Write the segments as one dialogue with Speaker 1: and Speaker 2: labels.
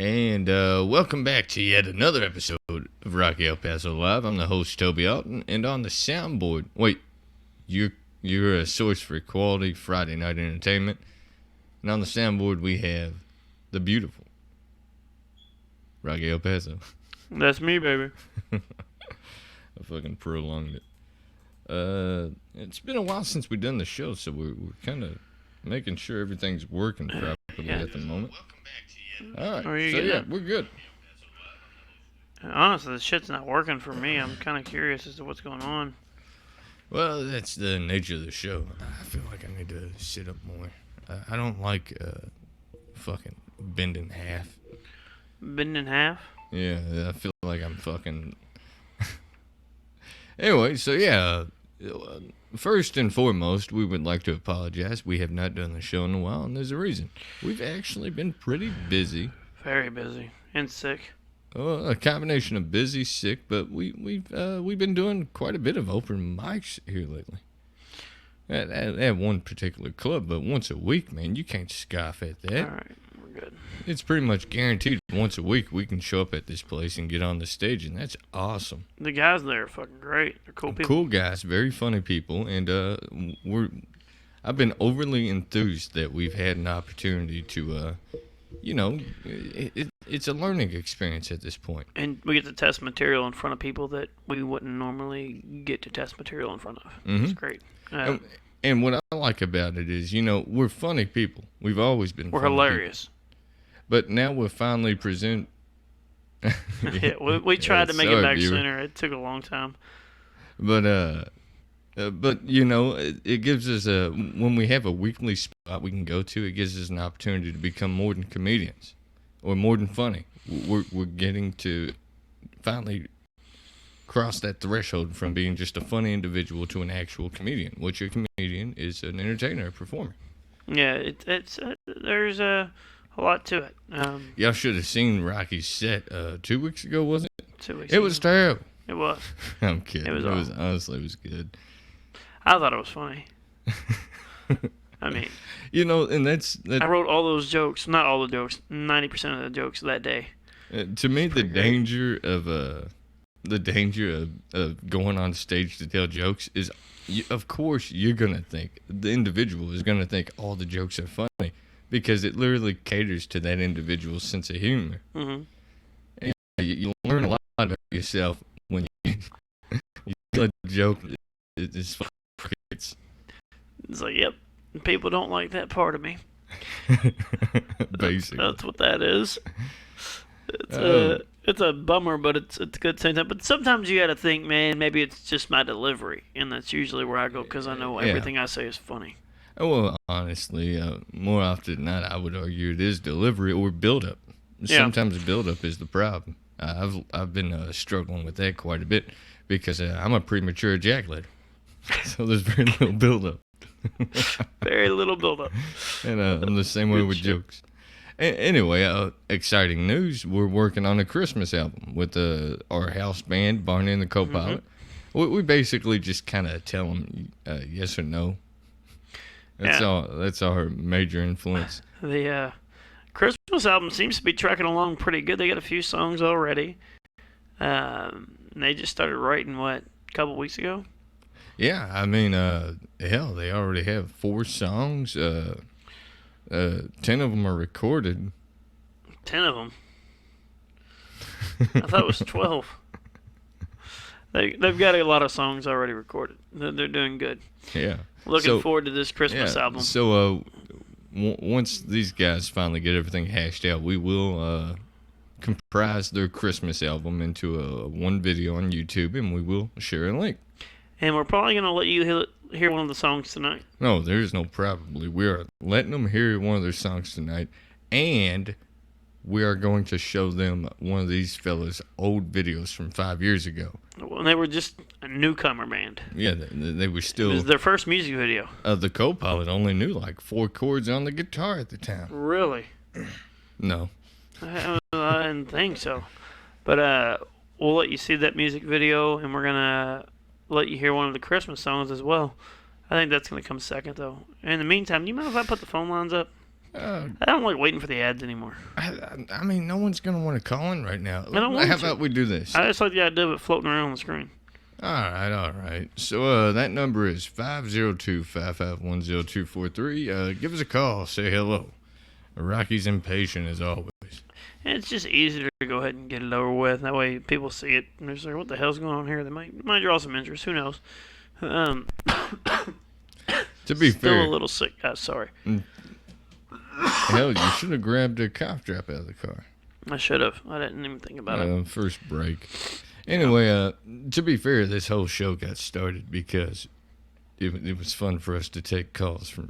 Speaker 1: And welcome back to yet another episode of Rocky El Paso Live. I'm the host, Toby Alton, and on the soundboard, you're a source for quality Friday night entertainment. And on the soundboard, we have the beautiful Rocky El Paso.
Speaker 2: That's me, baby.
Speaker 1: I fucking prolonged it. It's been a while since we've done the show, so we're kind of making sure everything's working properly at the moment. Alright, we're good.
Speaker 2: Honestly, this shit's not working for me. I'm kind of curious as to what's going on.
Speaker 1: Well, that's the nature of the show. I feel like I need to sit up more. I don't like fucking bend in half.
Speaker 2: Bend in half?
Speaker 1: Yeah, I feel like I'm fucking... Anyway, so yeah, first and foremost, we would like to apologize. We have not done the show in a while, and there's a reason. We've actually been pretty busy.
Speaker 2: Very busy. And sick.
Speaker 1: A combination of busy, sick, but we've been doing quite a bit of open mics here lately. At one particular club, but once a week, man, you can't scoff at that.
Speaker 2: All right, we're good.
Speaker 1: It's pretty much guaranteed once a week we can show up at this place and get on the stage, and that's awesome.
Speaker 2: The guys there are fucking great. They're cool people.
Speaker 1: Cool guys, very funny people, and I've been overly enthused that we've had an opportunity to, it's a learning experience at this point.
Speaker 2: And we get to test material in front of people that we wouldn't normally get to test material in front of.
Speaker 1: Mm-hmm.
Speaker 2: It's great.
Speaker 1: And what I like about it is, we're funny people. We've always been
Speaker 2: We're
Speaker 1: funny
Speaker 2: hilarious.
Speaker 1: People. But now we're finally present.
Speaker 2: Yeah, we tried to make it back sooner. It took a long time.
Speaker 1: But it gives us when we have a weekly spot we can go to, it gives us an opportunity to become more than comedians or more than funny. We're getting to finally cross that threshold from being just a funny individual to an actual comedian, which a comedian is an entertainer, a performer.
Speaker 2: Yeah, there's a lot to it.
Speaker 1: Y'all should have seen Rocky's set 2 weeks ago, wasn't it?
Speaker 2: 2 weeks
Speaker 1: It
Speaker 2: ago.
Speaker 1: was terrible.
Speaker 2: It was.
Speaker 1: I'm kidding.
Speaker 2: It was
Speaker 1: honestly, it was good.
Speaker 2: I thought it was funny. I mean,
Speaker 1: and
Speaker 2: I wrote all those jokes. Not all the jokes. 90% of the jokes that day.
Speaker 1: To me, the danger of going on stage to tell jokes is, of course, you're gonna think the individual is gonna think all the jokes are funny because it literally caters to that individual's sense of humor.
Speaker 2: Mm-hmm.
Speaker 1: And you learn a lot about yourself when you tell a joke. It's fun.
Speaker 2: It's like, yep, people don't like that part of me.
Speaker 1: Basically,
Speaker 2: that's what that is. It's a bummer, but it's good at the same time. But sometimes you got to think, man, maybe it's just my delivery, and that's usually where I go because I know everything I say is funny.
Speaker 1: Well, honestly, more often than not, I would argue it is delivery or build-up.
Speaker 2: Yeah.
Speaker 1: Sometimes build-up is the problem. I've been struggling with that quite a bit because I'm a premature ejaculator, so there's very little build-up.
Speaker 2: Very little build-up.
Speaker 1: And I'm the same way with jokes. Anyway, exciting news. We're working on a Christmas album with our house band, Barney and the Co-Pilot. Mm-hmm. We basically just kind of tell them yes or no. That's our major influence.
Speaker 2: The Christmas album seems to be tracking along pretty good. They got a few songs already. They just started writing, a couple weeks ago?
Speaker 1: Yeah, I mean, hell, they already have 4 songs. 10 of them are recorded.
Speaker 2: 10 of them? I thought it was 12. They've got a lot of songs already recorded. They're doing good.
Speaker 1: Yeah.
Speaker 2: Looking forward to this Christmas album.
Speaker 1: So once these guys finally get everything hashed out, we will comprise their Christmas album into one video on YouTube, and we will share a link.
Speaker 2: And we're probably going to let you hear one of the songs tonight.
Speaker 1: No, there's no probably. We are letting them hear one of their songs tonight, and we are going to show them one of these fellas' old videos from 5 years ago.
Speaker 2: Well, they were just a newcomer band.
Speaker 1: Yeah, they were still...
Speaker 2: It was their first music video.
Speaker 1: The Co-Pilot only knew like 4 chords on the guitar at the time.
Speaker 2: Really?
Speaker 1: No.
Speaker 2: I didn't think so. But we'll let you see that music video, and we're going to let you hear one of the Christmas songs as well. I think that's going to come second, though. In the meantime, do you mind if I put the phone lines up? I don't like waiting for the ads anymore.
Speaker 1: I mean, no one's gonna want to call in right now.
Speaker 2: I don't want
Speaker 1: How
Speaker 2: to.
Speaker 1: about we do this?
Speaker 2: I just like the idea of it floating around on the screen.
Speaker 1: All right. So that number is 502-551-0243. Give us a call. Say hello. Rocky's impatient as always.
Speaker 2: And it's just easier to go ahead and get it over with. That way people see it and they're just like, what the hell's going on here? They might draw some interest. Who knows?
Speaker 1: To be
Speaker 2: Still
Speaker 1: fair,
Speaker 2: a little sick. Sorry.
Speaker 1: hell, you should have grabbed a cough drop out of the car.
Speaker 2: I should have. I didn't even think about it.
Speaker 1: First break. Anyway, to be fair, this whole show got started because it was fun for us to take calls from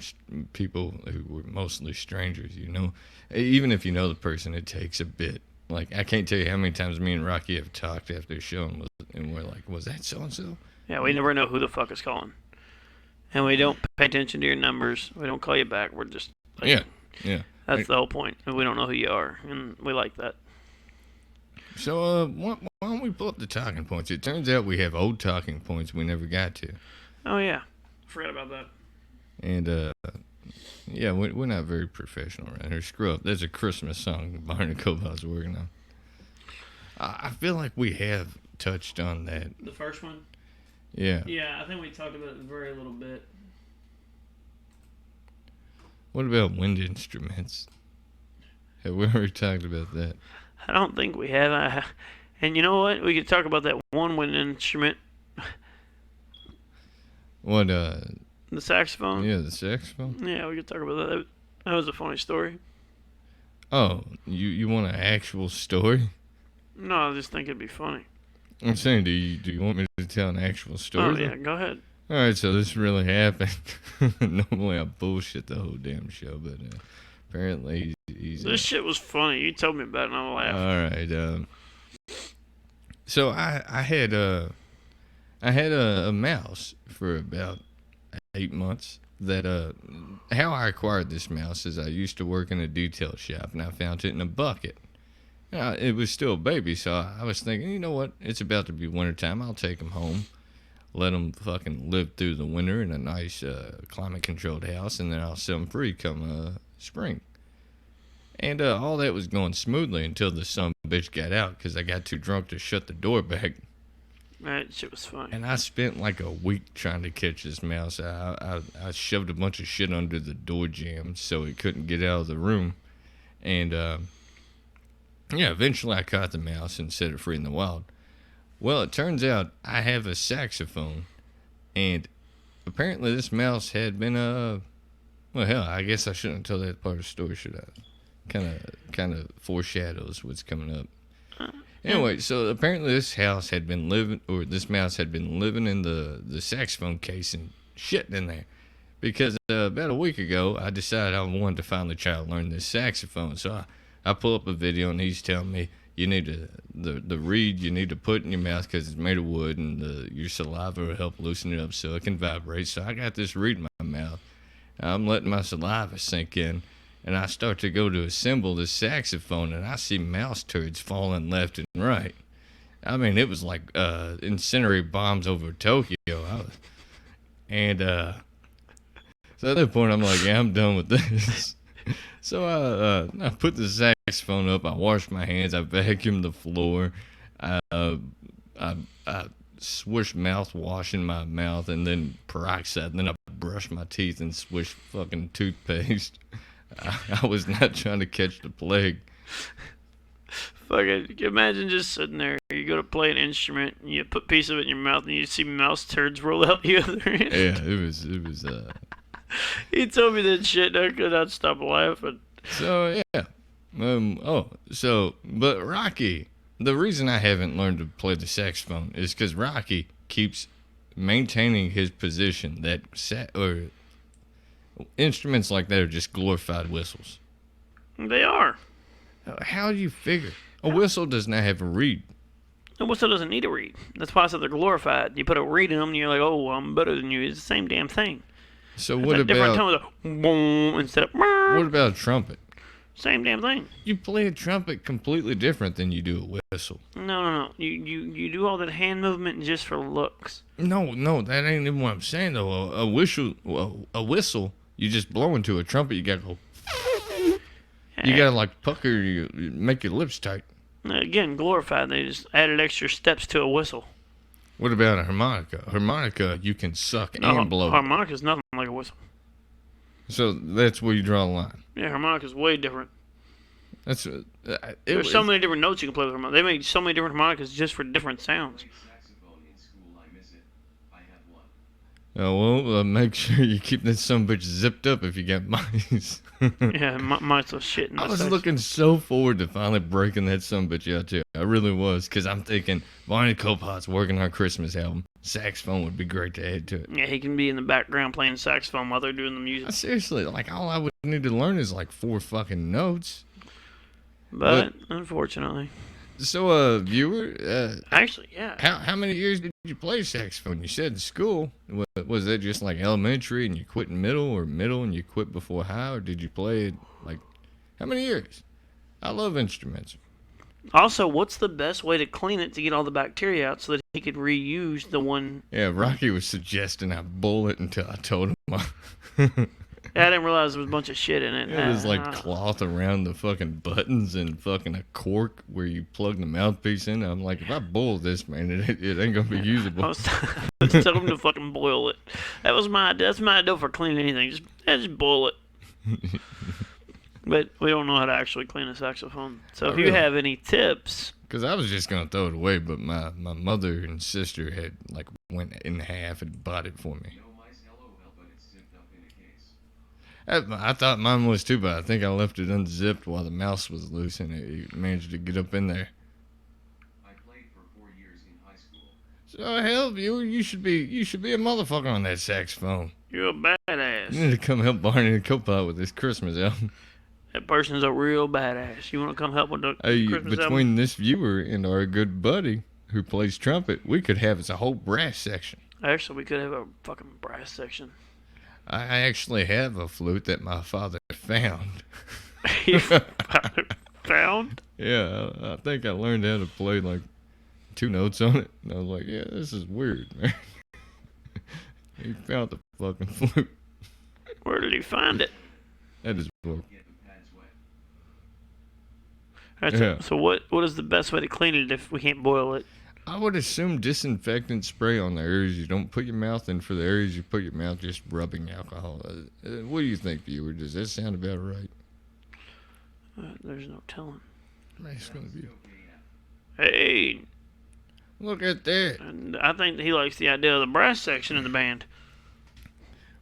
Speaker 1: people who were mostly strangers, you know. Even if you know the person, it takes a bit. Like, I can't tell you how many times me and Rocky have talked after the show and we're like, was that so-and-so?
Speaker 2: Yeah, we never know who the fuck is calling. And we don't pay attention to your numbers. We don't call you back. We're just... Like,
Speaker 1: yeah.
Speaker 2: That's the whole point. And we don't know who you are. And we like that.
Speaker 1: So, why don't we pull up the talking points? It turns out we have old talking points we never got to.
Speaker 2: Oh, yeah. Forgot about that.
Speaker 1: And, yeah, we're not very professional around here. Screw up. There's a Christmas song Barney Cobalt's working on. I feel like we have touched on that.
Speaker 2: The first one?
Speaker 1: Yeah.
Speaker 2: Yeah, I think we talked about it very little bit.
Speaker 1: What about wind instruments? Have we already talked about that?
Speaker 2: I don't think we have. And you know what? We could talk about that one wind instrument.
Speaker 1: What,
Speaker 2: The saxophone?
Speaker 1: Yeah, the saxophone?
Speaker 2: Yeah, we could talk about that. That was a funny story.
Speaker 1: Oh, you want an actual story?
Speaker 2: No, I just think it'd be funny.
Speaker 1: I'm saying, do you want me to tell an actual story?
Speaker 2: Oh, yeah, go ahead.
Speaker 1: All right, so this really happened. Normally I bullshit the whole damn show, but apparently he's...
Speaker 2: This shit was funny. You told me about it and I laughed.
Speaker 1: All right. So I had a mouse for about 8 months. That how I acquired this mouse is I used to work in a detail shop and I found it in a bucket. It was still a baby, so I was thinking, you know what? It's about to be wintertime. I'll take him home, let him fucking live through the winter in a nice climate-controlled house, and then I'll set him free come spring. And all that was going smoothly until the son of a bitch got out because I got too drunk to shut the door back.
Speaker 2: That shit was funny.
Speaker 1: And I spent like a week trying to catch this mouse. I shoved a bunch of shit under the door jamb so it couldn't get out of the room. And, yeah, eventually I caught the mouse and set it free in the wild. Well, it turns out I have a saxophone. And apparently this mouse had been, well, hell, I guess I shouldn't tell that part of the story, should I? Kind of foreshadows what's coming up. Anyway, so apparently this mouse had been living in the saxophone case and shitting in there. Because about a week ago, I decided I wanted to finally try to learn this saxophone. So I pull up a video and he's telling me you need to, the reed you need to put in your mouth because it's made of wood and your saliva will help loosen it up so it can vibrate. So I got this reed in my mouth. I'm letting my saliva sink in. And I start to go to assemble this saxophone, and I see mouse turds falling left and right. I mean, it was like incendiary bombs over Tokyo. So at that point, I'm like, yeah, I'm done with this. So I put the saxophone up. I washed my hands. I vacuumed the floor. I swished mouthwash in my mouth, and then peroxide. And then I brushed my teeth and swished fucking toothpaste. I was not trying to catch the plague.
Speaker 2: Fucking, imagine just sitting there. You go to play an instrument, and you put a piece of it in your mouth, and you see mouse turds roll out the other end.
Speaker 1: Yeah, it was.
Speaker 2: He told me that shit, and I could not stop laughing.
Speaker 1: So yeah, but Rocky, the reason I haven't learned to play the saxophone is because Rocky keeps maintaining his position that instruments like that are just glorified whistles.
Speaker 2: They are.
Speaker 1: How do you figure? A whistle does not have a reed.
Speaker 2: A whistle doesn't need a reed. That's why I said they're glorified. You put a reed in them, and you're like, oh, I'm better than you. It's the same damn thing.
Speaker 1: So
Speaker 2: it's
Speaker 1: what
Speaker 2: a
Speaker 1: about
Speaker 2: different tone with a boom instead of
Speaker 1: what about a trumpet?
Speaker 2: Same damn thing.
Speaker 1: You play a trumpet completely different than you do a whistle.
Speaker 2: No. You do all that hand movement just for looks.
Speaker 1: No, that ain't even what I'm saying though. A whistle, you just blow into a trumpet. You gotta go. You gotta like pucker, you make your lips tight.
Speaker 2: Again, glorified. They just added extra steps to a whistle.
Speaker 1: What about a harmonica? Harmonica, you can suck and blow.
Speaker 2: Harmonica's nothing like a whistle.
Speaker 1: So that's where you draw the line.
Speaker 2: Yeah, harmonica's way different.
Speaker 1: That's
Speaker 2: There's so many different notes you can play with harmonica. They made so many different harmonicas just for different sounds.
Speaker 1: Oh, well, make sure you keep that sumbitch zipped up if you got mice.
Speaker 2: Yeah, mice will shit in my
Speaker 1: I was
Speaker 2: face.
Speaker 1: looking so forward to finally breaking that sumbitch out, too. I really was, because I'm thinking Barney Copot's working on a Christmas album. Saxophone would be great to add to it.
Speaker 2: Yeah, he can be in the background playing saxophone while they're doing the music.
Speaker 1: Seriously, like, all I would need to learn is, like, 4 fucking notes.
Speaker 2: But unfortunately.
Speaker 1: So, viewer,
Speaker 2: Actually, yeah.
Speaker 1: how many years did you play saxophone? You said in school. Was that just like elementary and you quit in middle, or middle and you quit before high, or did you play it like how many years? I love instruments.
Speaker 2: Also, what's the best way to clean it to get all the bacteria out so that he could reuse the one?
Speaker 1: Yeah, Rocky was suggesting I boil it until I told him.
Speaker 2: Yeah, I didn't realize there was a bunch of shit in it.
Speaker 1: It was like cloth around the fucking buttons and fucking a cork where you plug the mouthpiece in. I'm like, if I boil this, man, it ain't gonna be usable.
Speaker 2: I was telling him to fucking boil it. That was my idea. That's my idea for cleaning anything. Just boil it. But we don't know how to actually clean a saxophone. So if you have any tips.
Speaker 1: Because I was just gonna throw it away, but my mother and sister had like went in half and bought it for me. I thought mine was too, but I think I left it unzipped while the mouse was loose and it managed to get up in there.
Speaker 3: I played for 4 years in high school.
Speaker 1: So hell, viewer, you should be a motherfucker on that saxophone.
Speaker 2: You're a badass.
Speaker 1: You need to come help Barney and Copot with this Christmas album.
Speaker 2: That person's a real badass. You want to come help with the Christmas
Speaker 1: between
Speaker 2: album?
Speaker 1: this viewer and our good buddy who plays trumpet, we could have a whole brass section.
Speaker 2: Actually, we could have a fucking brass section.
Speaker 1: I actually have a flute that my father found.
Speaker 2: You found?
Speaker 1: Yeah, I think I learned how to play like 2 notes on it. And I was like, yeah, this is weird, man. He found the fucking flute.
Speaker 2: Where did he find it?
Speaker 1: That is book.
Speaker 2: So what is the best way to clean it if we can't boil it?
Speaker 1: I would assume disinfectant spray on the areas you don't put your mouth in. For the areas you put your mouth, just rubbing alcohol. What do you think, viewer? Does that sound about right?
Speaker 2: There's no telling.
Speaker 1: It's gonna be.
Speaker 2: Hey,
Speaker 1: Look at that.
Speaker 2: and I think he likes the idea of the brass section in the band.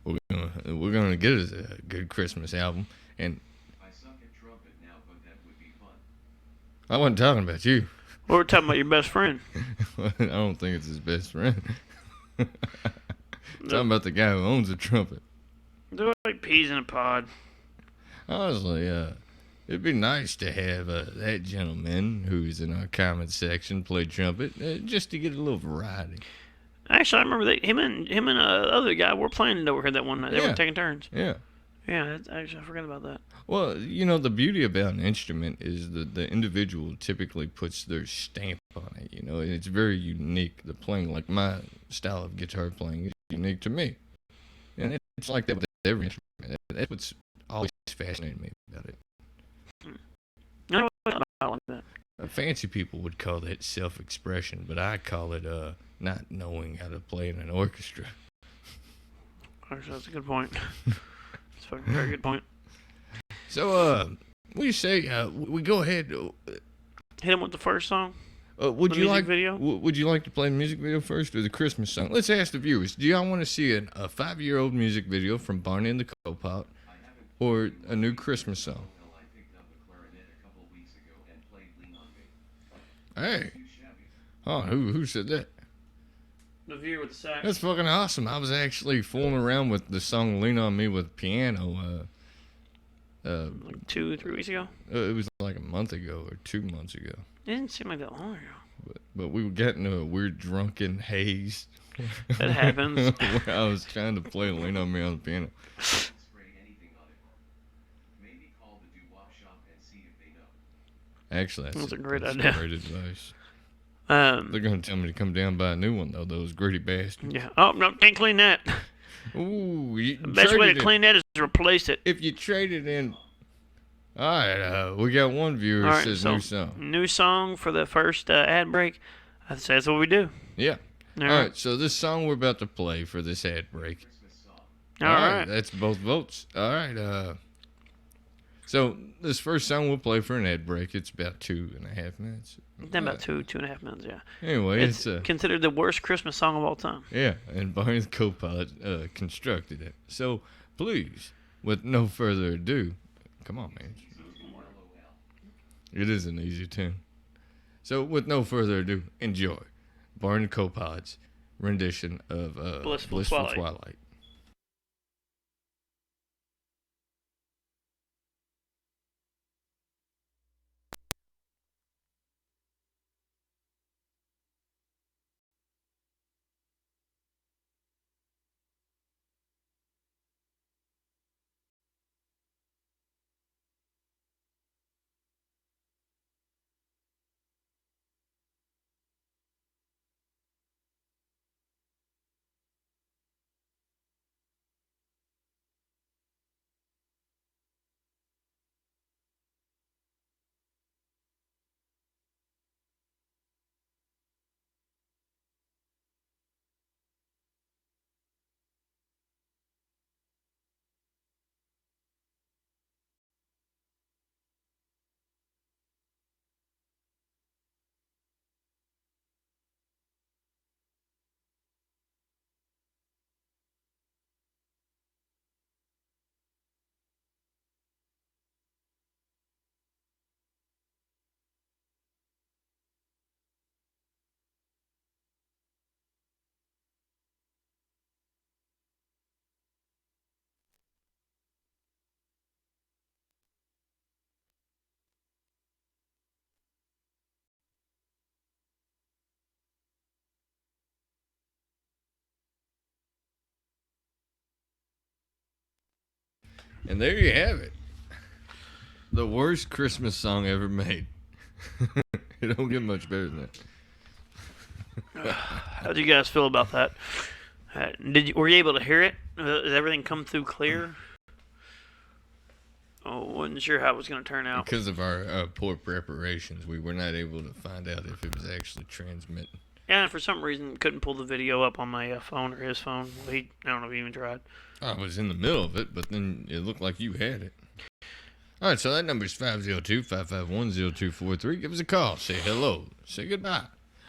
Speaker 1: We're gonna get us a good Christmas album, and
Speaker 3: I suck at trumpet now, but that would be fun.
Speaker 1: I wasn't talking about you.
Speaker 2: Well, we're talking about your best friend.
Speaker 1: I don't think it's his best friend. Talking about the guy who owns a trumpet.
Speaker 2: They're like peas in a pod.
Speaker 1: Honestly, it'd be nice to have that gentleman who's in our comment section play trumpet, just to get a little variety.
Speaker 2: Actually, I remember that him and the other guy were playing it over here that one night. They
Speaker 1: Yeah.
Speaker 2: were taking turns.
Speaker 1: Yeah.
Speaker 2: Yeah, actually, I forgot about that.
Speaker 1: Well, you know, the beauty about an instrument is that the individual typically puts their stamp on it. You know, it's very unique. The playing, like my style of guitar playing, is unique to me, and it's like that with every instrument. That's what's always fascinated me about it.
Speaker 2: I don't know about like that.
Speaker 1: Fancy people would call that self-expression, but I call it not knowing how to play in an orchestra.
Speaker 2: Actually, that's a good point. That's a fucking very good point.
Speaker 1: So, what do you say? We go ahead.
Speaker 2: Hit him with the first song.
Speaker 1: Would
Speaker 2: The
Speaker 1: you
Speaker 2: music
Speaker 1: like
Speaker 2: video?
Speaker 1: Would you like to play the music video first or the Christmas song? Let's ask the viewers. Do y'all want to see a 5-year-old music video from Barney and the Copot, or a new Christmas song?
Speaker 3: I picked up a clarinet a couple weeks ago and played Lean on Me.
Speaker 1: Hey, oh, who said that?
Speaker 2: The viewer with the sax.
Speaker 1: That's fucking awesome. I was actually fooling around with the song "Lean on Me" with piano.
Speaker 2: Like 2-3 weeks ago.
Speaker 1: It was like a month ago or 2 months ago.
Speaker 2: It didn't seem like that long ago.
Speaker 1: But we were getting a weird drunken haze.
Speaker 2: That happens.
Speaker 1: Where I was trying to play "Lean on Me" on the piano.
Speaker 3: Spray anything on it. Maybe call the doo-wop shop and see if they know.
Speaker 1: Actually,
Speaker 2: That's a great
Speaker 1: that's
Speaker 2: idea.
Speaker 1: Great advice.
Speaker 2: Um,
Speaker 1: They're gonna tell me to come down and buy a new one though. Those gritty bastards.
Speaker 2: yeah. Oh, no, can't clean that.
Speaker 1: Ooh,
Speaker 2: The best way to clean that is to replace it.
Speaker 1: If you trade it in, All right, we got one viewer
Speaker 2: All
Speaker 1: that
Speaker 2: right,
Speaker 1: says
Speaker 2: so
Speaker 1: new song.
Speaker 2: new song for the first ad break. That's what we do.
Speaker 1: Yeah.
Speaker 2: All
Speaker 1: All
Speaker 2: right.
Speaker 1: right, so this song we're about to play for this ad break.
Speaker 2: All right.
Speaker 1: That's both votes. All right, so this first song we'll play for an ad break. It's about 2.5 minutes.
Speaker 2: Then about 2.5 minutes, yeah.
Speaker 1: Anyway,
Speaker 2: It's
Speaker 1: it's
Speaker 2: considered the worst Christmas song of all time.
Speaker 1: yeah, and Barney the co-pilot constructed it. So please, with no further ado, come on, man. It is an easy tune. So with no further ado, enjoy Barney the co-pilot's rendition of
Speaker 2: Blissful
Speaker 1: Twilight. And there you have it. The worst Christmas song ever made. It don't get much better than that.
Speaker 2: How'd you guys feel about that? Were you able to hear it? Did everything come through clear? Oh, wasn't sure how it was going to turn out.
Speaker 1: Because of our poor preparations, we were not able to find out if it was actually transmitting.
Speaker 2: Yeah, and for some reason couldn't pull the video up on my phone or his phone. I don't know if he even tried.
Speaker 1: I was in the middle of it, but then it looked like you had it. All right, so that number is 502-551-0243. Give us a call. Say hello. Say goodbye.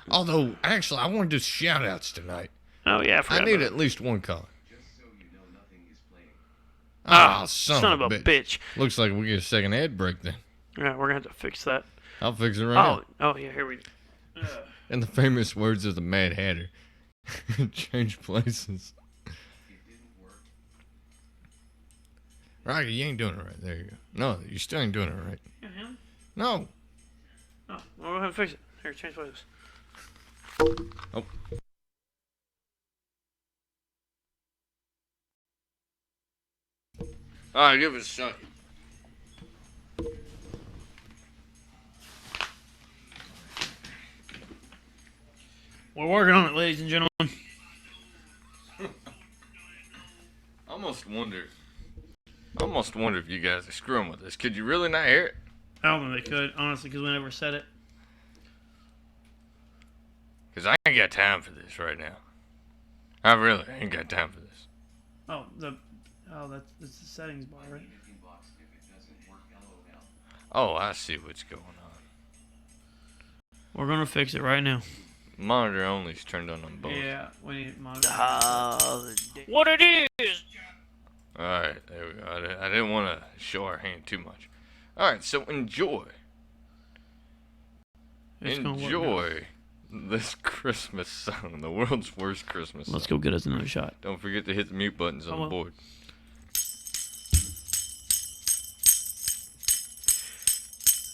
Speaker 1: Although, actually, I want to do shout-outs tonight.
Speaker 2: Oh, yeah, I forgot
Speaker 1: I need
Speaker 2: about
Speaker 1: at least one caller.
Speaker 3: Just so you know, nothing is playing.
Speaker 1: Ah, son
Speaker 2: of a bitch.
Speaker 1: Looks like we get a second ad break then.
Speaker 2: Yeah, we're going to have to fix that.
Speaker 1: I'll fix it right now.
Speaker 2: Oh, yeah, here we go.
Speaker 1: In the famous words of the Mad Hatter, change places.
Speaker 3: It didn't work.
Speaker 1: Rocky, you ain't doing it right. There you go. No, you still ain't doing it right.
Speaker 2: Yeah, him?
Speaker 1: No.
Speaker 2: Oh, well, we'll have to fix it. Here, change places.
Speaker 1: Oh. All right, give it a second.
Speaker 2: We're working on it, ladies and gentlemen.
Speaker 1: I almost wonder if you guys are screwing with this. Could you really not hear it?
Speaker 2: I don't think they could, honestly, because we never said it.
Speaker 1: Because I ain't got time for this right now. I really ain't got time for this.
Speaker 2: Oh, that's the settings bar, right?
Speaker 3: Anything box if it doesn't work, LOL.
Speaker 1: Oh, I see what's going on.
Speaker 2: We're gonna fix it right now.
Speaker 1: Monitor only's turned on both.
Speaker 2: Yeah, we need monitor.
Speaker 4: What it is?
Speaker 1: Alright, there we go. I didn't want to show our hand too much. Alright, so enjoy.
Speaker 2: It's gonna work now.
Speaker 1: Enjoy this Christmas song, the world's worst Christmas song.
Speaker 2: Let's go get us another shot.
Speaker 1: Don't forget to hit the mute buttons on
Speaker 2: I
Speaker 1: the
Speaker 2: will.
Speaker 1: board.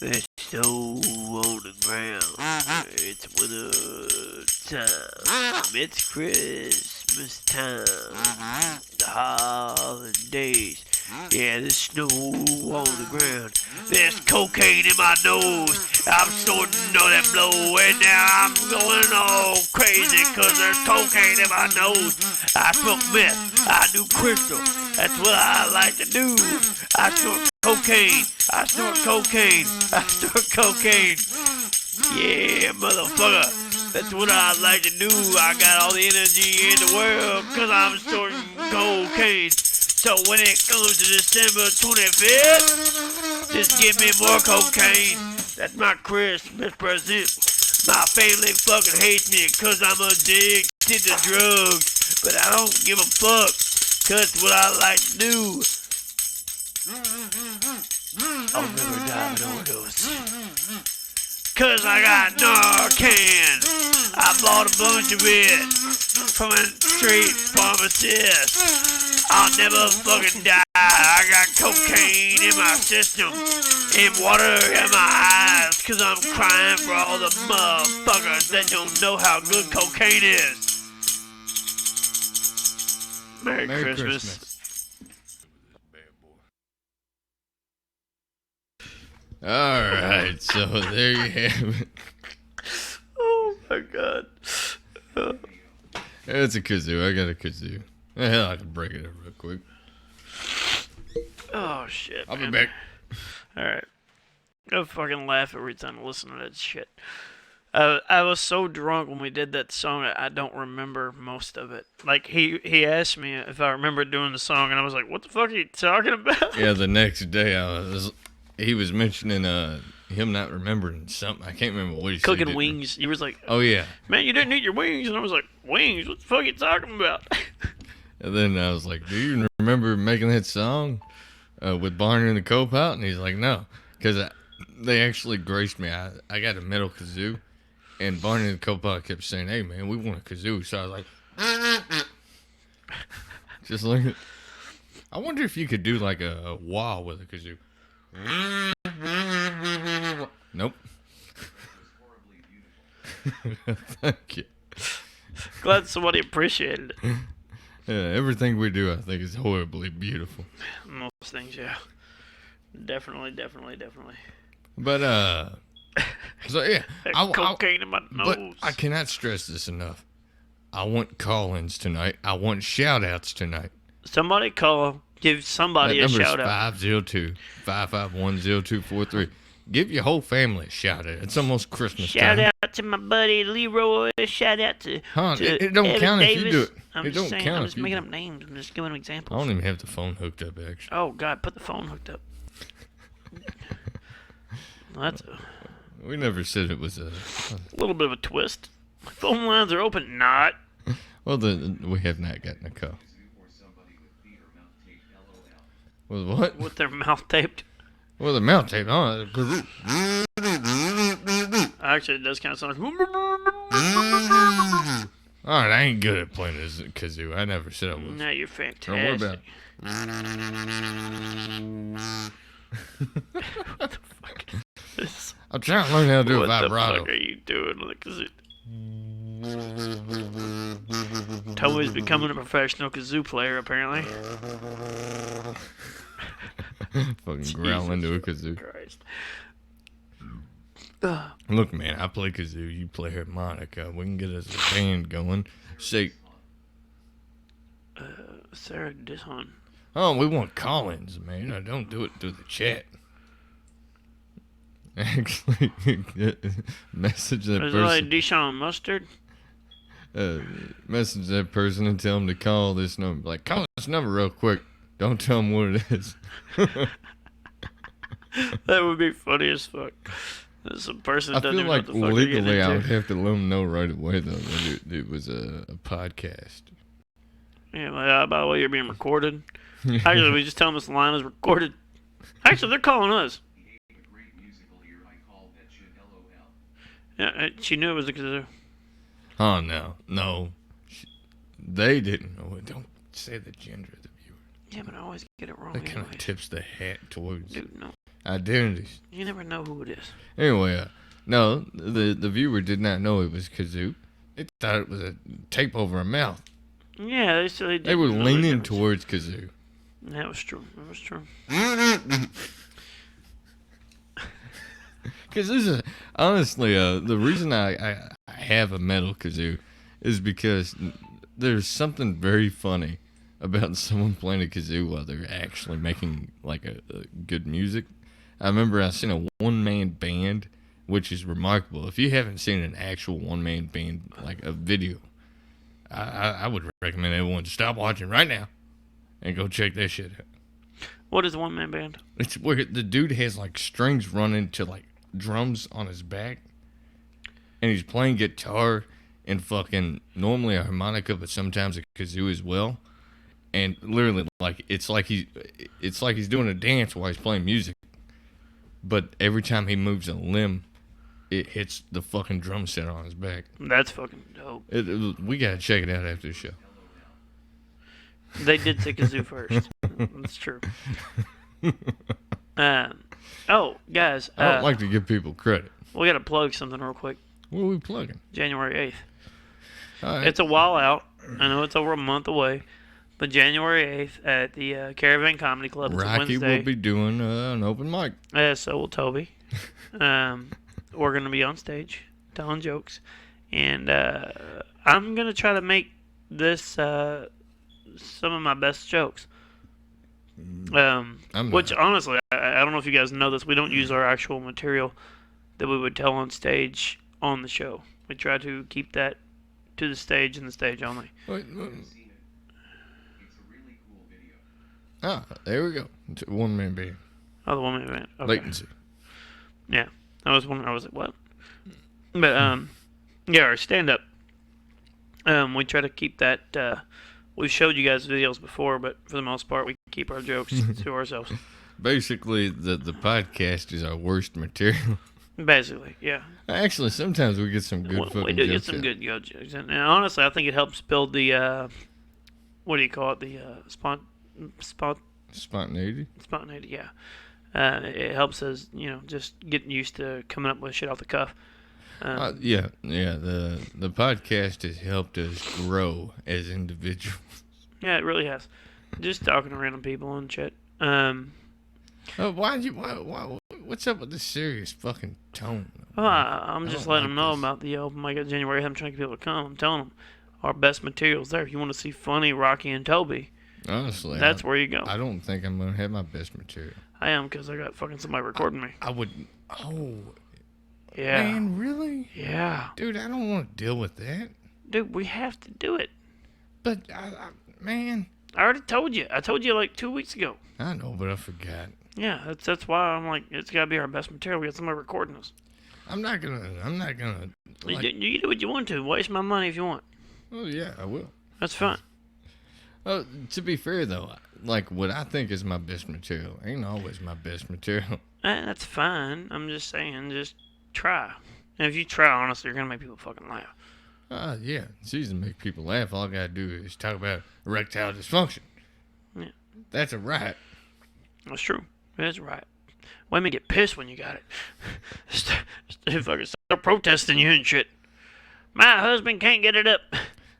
Speaker 4: There's snow on the ground. It's winter time. It's Christmas time. The holidays. Yeah, there's snow on the ground. There's cocaine in my nose. I'm snorting all that blow, and now I'm going all crazy because there's cocaine in my nose. I smoke meth. I do crystal. That's what I like to do. I smoke cocaine. I snort cocaine. I snort cocaine. Yeah, motherfucker. That's what I like to do. I got all the energy in the world because I'm snorting cocaine. So when it comes to December 25th, just give me more cocaine. That's my Christmas present. My family fucking hates me because I'm addicted to drugs. But I don't give a fuck because it's what I like to do. I'll never die of an overdose. Cause I got Narcan. I bought a bunch of it from a street pharmacist. I'll never fucking die. I got cocaine in my system and water in my eyes. Cause I'm crying for all the motherfuckers that don't know how good cocaine is. Merry Christmas.
Speaker 1: All right, so there you have it.
Speaker 2: Oh my god.
Speaker 1: It's a kazoo. I got a kazoo. Hell, I can break it up real quick.
Speaker 2: Oh shit.
Speaker 1: I'll be
Speaker 2: man.
Speaker 1: back.
Speaker 2: Alright. I fucking laugh every time I listen to that shit. I was so drunk when we did that song, I don't remember most of it. Like, he asked me if I remember doing the song, and I was like, what the fuck are you talking about?
Speaker 1: Yeah, the next day he was mentioning him not remembering something. I can't remember what he said.
Speaker 2: Cooking wings. He was like,
Speaker 1: oh yeah.
Speaker 2: Man, you didn't eat your wings. And I was like, wings? What the fuck are you talking about?
Speaker 1: And then I was like, do you remember making that song with Barney and the Copilot? And he's like, no. Because they actually graced me. I got a metal kazoo. And Barney and the Copilot kept saying, hey, man, we want a kazoo. So I was like, just like, I wonder if you could do like a wah with a kazoo. Nope. Thank you.
Speaker 2: Glad somebody appreciated it.
Speaker 1: Yeah, everything we do, I think, is horribly beautiful.
Speaker 2: Most things, yeah. Definitely.
Speaker 1: But, so yeah.
Speaker 2: Cocaine in my
Speaker 1: But
Speaker 2: nose.
Speaker 1: I cannot stress this enough. I want call-ins tonight. I want shout-outs tonight.
Speaker 2: Somebody call. Give somebody
Speaker 1: That
Speaker 2: a
Speaker 1: number
Speaker 2: shout out.
Speaker 1: 502-551-0243. Give your whole family a shout-out. It's almost Christmas
Speaker 2: Shout
Speaker 1: time.
Speaker 2: out to my buddy Leroy. Shout out to,
Speaker 1: It don't
Speaker 2: Evan
Speaker 1: count if
Speaker 2: Davis.
Speaker 1: you do it.
Speaker 2: I'm
Speaker 1: It
Speaker 2: just
Speaker 1: don't
Speaker 2: saying,
Speaker 1: count
Speaker 2: I'm
Speaker 1: if
Speaker 2: just
Speaker 1: you
Speaker 2: making
Speaker 1: do
Speaker 2: up names. I'm just giving
Speaker 1: I
Speaker 2: examples.
Speaker 1: don't even have the phone hooked up, actually.
Speaker 2: Oh God, put the phone hooked up. Well, that's a
Speaker 1: We never said it was a...
Speaker 2: little bit of a twist. Phone lines are open. Not.
Speaker 1: Well, we have not gotten a call.
Speaker 3: Or somebody with feet or mouth taped LOL.
Speaker 1: With what?
Speaker 2: With their mouth taped.
Speaker 1: Well, the mouth tape. Oh,
Speaker 2: Actually, it does kind of sound like.
Speaker 1: all right, I ain't good at playing this kazoo. I never said I was.
Speaker 2: No, you're
Speaker 1: Don't worry
Speaker 2: fantastic.
Speaker 1: about
Speaker 2: What the fuck is this?
Speaker 1: I'm trying to learn how to do a
Speaker 2: What the
Speaker 1: vibrato.
Speaker 2: fuck are you doing? Tommy's becoming a professional kazoo player, apparently.
Speaker 1: Fucking growl into a kazoo.
Speaker 2: Christ.
Speaker 1: Look, man, I play kazoo. You play harmonica. We can get us a band going. Say,
Speaker 2: Sarah Dishon.
Speaker 1: oh, we want call-ins, man. I don't do it through the chat. Actually, message that
Speaker 2: Is it like
Speaker 1: person.
Speaker 2: Dishon Mustard?
Speaker 1: Message that person and tell them to call this number. Like, call this number real quick. Don't tell them what it is.
Speaker 2: That would be funny as fuck. There's a person
Speaker 1: I
Speaker 2: that doesn't
Speaker 1: feel
Speaker 2: know
Speaker 1: like
Speaker 2: what the fuck they're getting
Speaker 1: legally I would
Speaker 2: into.
Speaker 1: have to let them know right away, though, that it was a podcast.
Speaker 2: Yeah, like, by the way, you're being recorded. Actually, we just tell them this line is recorded. Actually, they're calling us.
Speaker 3: A great musical ear I called that shit LOL.
Speaker 2: Yeah, she knew it was a kazoo.
Speaker 1: Oh, no. They didn't know it. Don't say the gender of the viewer.
Speaker 2: Yeah, but I always get it wrong.
Speaker 1: That kind of
Speaker 2: anyways.
Speaker 1: tips the hat towards
Speaker 2: Dude, no.
Speaker 1: identities.
Speaker 2: You never know who it is.
Speaker 1: Anyway, no, the viewer did not know it was kazoo. They thought it was a tape over a mouth.
Speaker 2: Yeah, they said
Speaker 1: They were
Speaker 2: didn't know the
Speaker 1: leaning
Speaker 2: difference.
Speaker 1: towards kazoo.
Speaker 2: That was true. That was true.
Speaker 1: Because this is honestly the reason I have a metal kazoo is because there's something very funny about someone playing a kazoo while they're actually making like a good music. I remember I seen a one-man band, which is remarkable. If you haven't seen an actual one-man band, like a video, I would recommend everyone to stop watching right now and go check that shit out.
Speaker 2: What is a one-man band?
Speaker 1: It's where the dude has like strings running to like drums on his back, and he's playing guitar and fucking normally a harmonica, but sometimes a kazoo as well. And literally, like it's like he's doing a dance while he's playing music. But every time he moves a limb, it hits the fucking drum set on his back.
Speaker 2: That's fucking dope.
Speaker 1: We gotta check it out after the show.
Speaker 2: They did say kazoo first. That's true. Oh, guys.
Speaker 1: I don't like to give people credit.
Speaker 2: We gotta plug something real quick.
Speaker 1: What are we plugging?
Speaker 2: January 8th.
Speaker 1: All right.
Speaker 2: It's a while out. I know it's over a month away. But January 8th at the Caravan Comedy Club. It's a
Speaker 1: Rocky
Speaker 2: Wednesday.
Speaker 1: will be doing an open mic.
Speaker 2: So will Toby. We're going to be on stage telling jokes. And I'm going to try to make this some of my best jokes. Which, honestly, I don't know if you guys know this. We don't use our actual material that we would tell on stage on the show. We try to keep that to the stage and the stage only.
Speaker 1: Wait,
Speaker 3: I've seen it. It's a really cool video.
Speaker 1: there we go. One man band.
Speaker 2: Oh, the one-man band. Okay.
Speaker 1: Latency.
Speaker 2: Yeah. I was like, what? But, yeah, our stand-up. We try to keep that, we've showed you guys videos before, but for the most part, we keep our jokes to ourselves.
Speaker 1: Basically, the podcast is our worst material.
Speaker 2: Basically, yeah.
Speaker 1: Actually, sometimes we get some good fucking
Speaker 2: We do get
Speaker 1: jokes
Speaker 2: some
Speaker 1: out.
Speaker 2: good jokes. And honestly, I think it helps build the, what do you call it? The,
Speaker 1: Spontaneity.
Speaker 2: spontaneity, yeah. It helps us, just getting used to coming up with shit off the cuff.
Speaker 1: Yeah. The podcast has helped us grow as individuals.
Speaker 2: Yeah, it really has. Just talking to random people and shit.
Speaker 1: Why? What's up with this serious fucking tone?
Speaker 2: Well, I'm just
Speaker 1: don't
Speaker 2: letting them know
Speaker 1: like this.
Speaker 2: about the open mic at January. I'm trying to get people to come. I'm telling them our best material's there. If you want to see funny Rocky and Toby,
Speaker 1: Honestly,
Speaker 2: that's where you go.
Speaker 1: I don't think I'm gonna have my best material.
Speaker 2: I am, because I got fucking somebody recording me.
Speaker 1: I would. Oh,
Speaker 2: Yeah.
Speaker 1: man, really?
Speaker 2: Yeah.
Speaker 1: Dude, I don't want to deal with that.
Speaker 2: Dude, we have to do it.
Speaker 1: But man,
Speaker 2: I already told you. I told you like 2 weeks ago.
Speaker 1: I know, but I forgot.
Speaker 2: Yeah, that's why I'm like, it's got to be our best material. We got somebody recording us.
Speaker 1: I'm not gonna. Like,
Speaker 2: You do what you want to. Waste my money if you want.
Speaker 1: oh yeah, I will.
Speaker 2: That's fine.
Speaker 1: To be fair though, like what I think is my best material ain't always my best material.
Speaker 2: That's fine. I'm just saying, just try. And if you try, honestly, you're going to make people fucking laugh.
Speaker 1: Yeah, it's easy to make people laugh. All I gotta do is talk about erectile dysfunction.
Speaker 2: Yeah.
Speaker 1: That's a right.
Speaker 2: That's true. That's right. Women get pissed when you got it. Fucking start protesting you and shit. My husband can't get it up.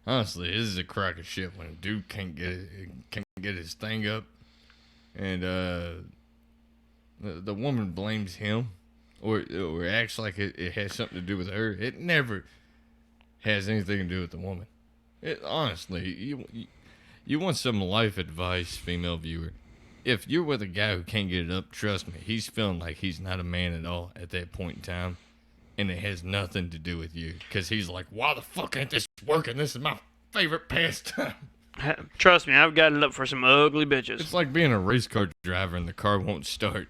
Speaker 1: Honestly, this is a crock of shit when a dude can't get his thing up, and the woman blames him, or acts like it has something to do with her. It never has anything to do with the woman. Honestly, you want some life advice, female viewer. If you're with a guy who can't get it up, trust me, he's feeling like he's not a man at all at that point in time. And it has nothing to do with you. Because he's like, why the fuck ain't this working? This is my favorite pastime.
Speaker 2: Trust me, I've got it up for some ugly bitches.
Speaker 1: It's like being a race car driver and the car won't start.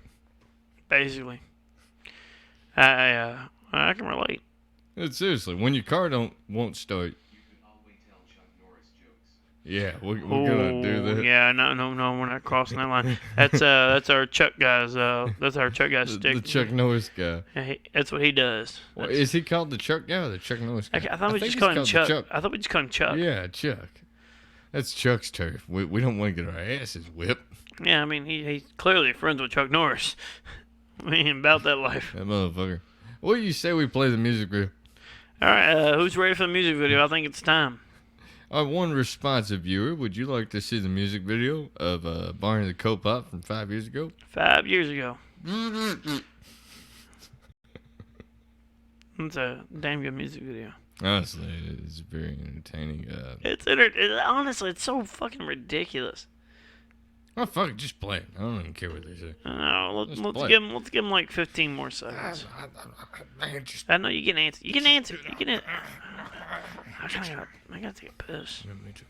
Speaker 2: Basically. I can relate.
Speaker 1: Seriously, when your car won't start.
Speaker 3: You can always tell Chuck Norris jokes.
Speaker 1: Yeah, we're going to do that.
Speaker 2: Yeah, no, we're not crossing that line. That's our Chuck guy's. That's our Chuck guy's stick.
Speaker 1: The Chuck Norris guy.
Speaker 2: Yeah, that's what he does.
Speaker 1: Well, is he called the Chuck guy or the Chuck Norris guy?
Speaker 2: I thought we
Speaker 1: think
Speaker 2: just
Speaker 1: he's
Speaker 2: called him
Speaker 1: called the
Speaker 2: Chuck. I thought we just called him Chuck.
Speaker 1: Yeah, Chuck. That's Chuck's turf. We don't want to get our asses whipped.
Speaker 2: Yeah, I mean, he's clearly friends with Chuck Norris. We ain't about that life.
Speaker 1: That motherfucker. What do you say we play the music video?
Speaker 2: All right, who's ready for the music video? I think it's time.
Speaker 1: Our one responsive viewer, would you like to see the music video of Barney the Co-Pop from 5 years ago?
Speaker 2: 5 years ago. It's a damn good music video.
Speaker 1: Honestly, it's very entertaining.
Speaker 2: Honestly, it's so fucking ridiculous.
Speaker 1: Oh, fuck it. Just play it. I don't even care what they say.
Speaker 2: No,
Speaker 1: Let's
Speaker 2: let's
Speaker 1: play.
Speaker 2: give him like 15 more seconds.
Speaker 1: Man, just...
Speaker 2: I know you can answer. You can answer. You can. I gotta take a piss.
Speaker 1: Yeah, me too.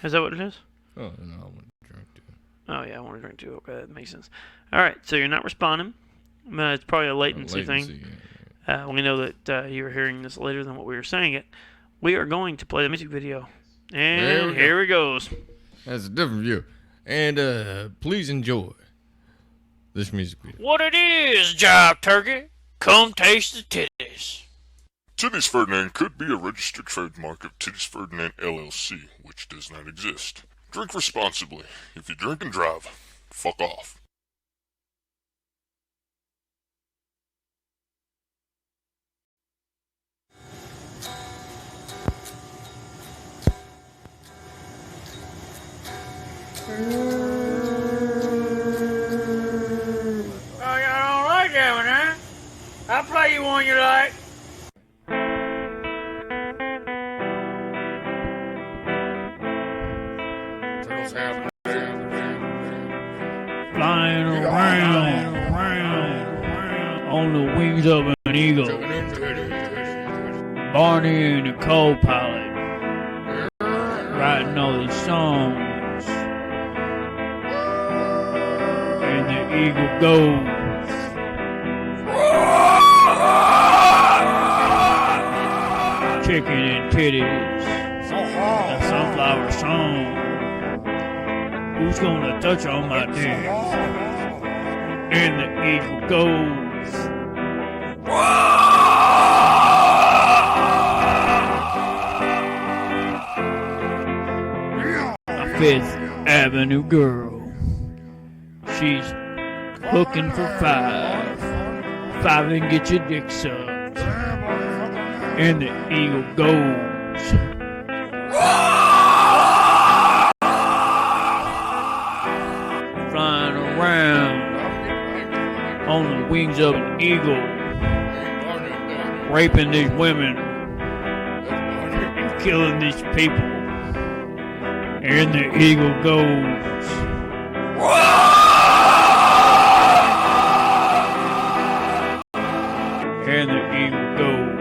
Speaker 2: Is that what it is?
Speaker 1: Oh, no, I want to drink too.
Speaker 2: Oh yeah, I want to drink too. Okay, that makes sense. All right, so you're not responding. It's probably a latency thing.
Speaker 1: Yeah.
Speaker 2: We know that you were hearing this later than what we were saying it. We are going to play the music video, and here it goes.
Speaker 1: That's a different view. And please enjoy this music video.
Speaker 2: What it is, Jive Turkey? Come taste the titties.
Speaker 5: Titties Ferdinand could be a registered trademark of Titties Ferdinand LLC, which does not exist. Drink responsibly. If you drink and drive, fuck off.
Speaker 2: Oh, y'all don't like that one, huh? I'll play you one you like. Flying around on the wings of an eagle. Barney and the co-pilot writing all these songs. And the eagle goes. Chicken and titties. The sunflower song. Who's gonna touch on my dick? And the eagle goes. A Fifth Avenue girl. She's looking for five. Five and get your dick sucked. And the eagle goes. Flying around on the wings of an eagle, raping these women and killing these people. And the eagle goes. And the eagle goes.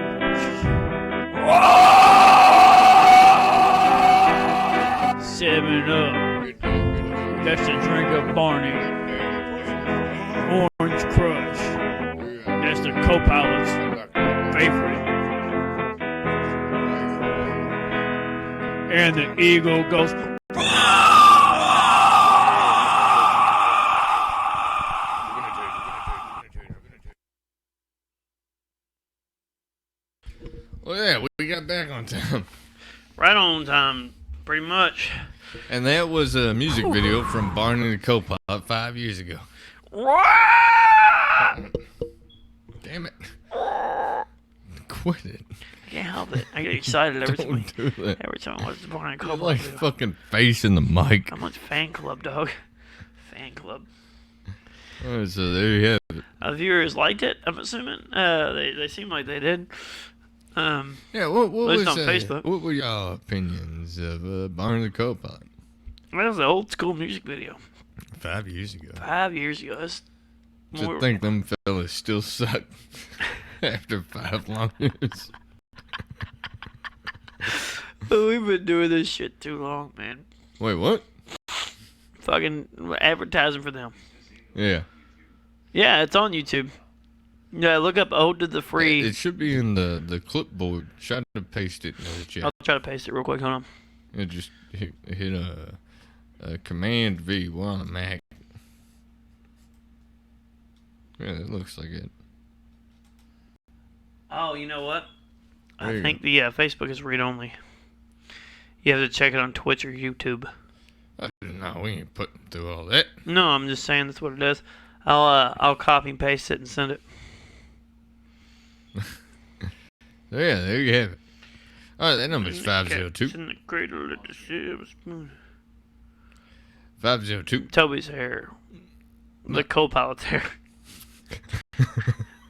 Speaker 2: Seven up. That's the drink of Barney. Orange Crush. That's the co-pilot's favorite. And the eagle goes.
Speaker 1: Well, yeah, we got back on time.
Speaker 2: Right on time, pretty much.
Speaker 1: And that was a music video from Barney the Co-Pilot 5 years ago. Damn it. Quit it.
Speaker 2: I can't help it. I get excited every time.
Speaker 1: Don't do that.
Speaker 2: Every time I watch the Barney
Speaker 1: You're
Speaker 2: Club.
Speaker 1: like fucking facing the mic.
Speaker 2: I'm on fan club, dog. Fan club.
Speaker 1: Oh, so there you have it.
Speaker 2: Viewers liked it, I'm assuming. They seem like they did.
Speaker 1: Yeah, what
Speaker 2: least
Speaker 1: was
Speaker 2: on Facebook.
Speaker 1: What were y'all opinions of Barney the Co-Pilot?
Speaker 2: That was an old school music video.
Speaker 1: 5 years ago.
Speaker 2: 5 years ago. That's
Speaker 1: To think them fellas still suck after 5 long years.
Speaker 2: We've been doing this shit too long, man.
Speaker 1: Wait, what?
Speaker 2: Fucking advertising for them.
Speaker 1: Yeah.
Speaker 2: Yeah, it's on YouTube. Yeah, look up Ode to the Free.
Speaker 1: It should be in the clipboard. Try to paste it in the chat.
Speaker 2: I'll try to paste it real quick. Hold on.
Speaker 1: Yeah, just hit a Command V. We're on a Mac. Yeah, it looks like it.
Speaker 2: Oh, you know what?
Speaker 1: There
Speaker 2: I
Speaker 1: you
Speaker 2: think the Facebook is read only. You have to check it on Twitch or YouTube.
Speaker 1: No, we ain't putting through all that.
Speaker 2: No, I'm just saying that's what it is. I'll copy and paste it and send it.
Speaker 1: So yeah, there you have it. All right, that number's 502.
Speaker 2: In the cradle of the silver spoon.
Speaker 1: 502.
Speaker 2: Toby's hair. The co-pilot's hair.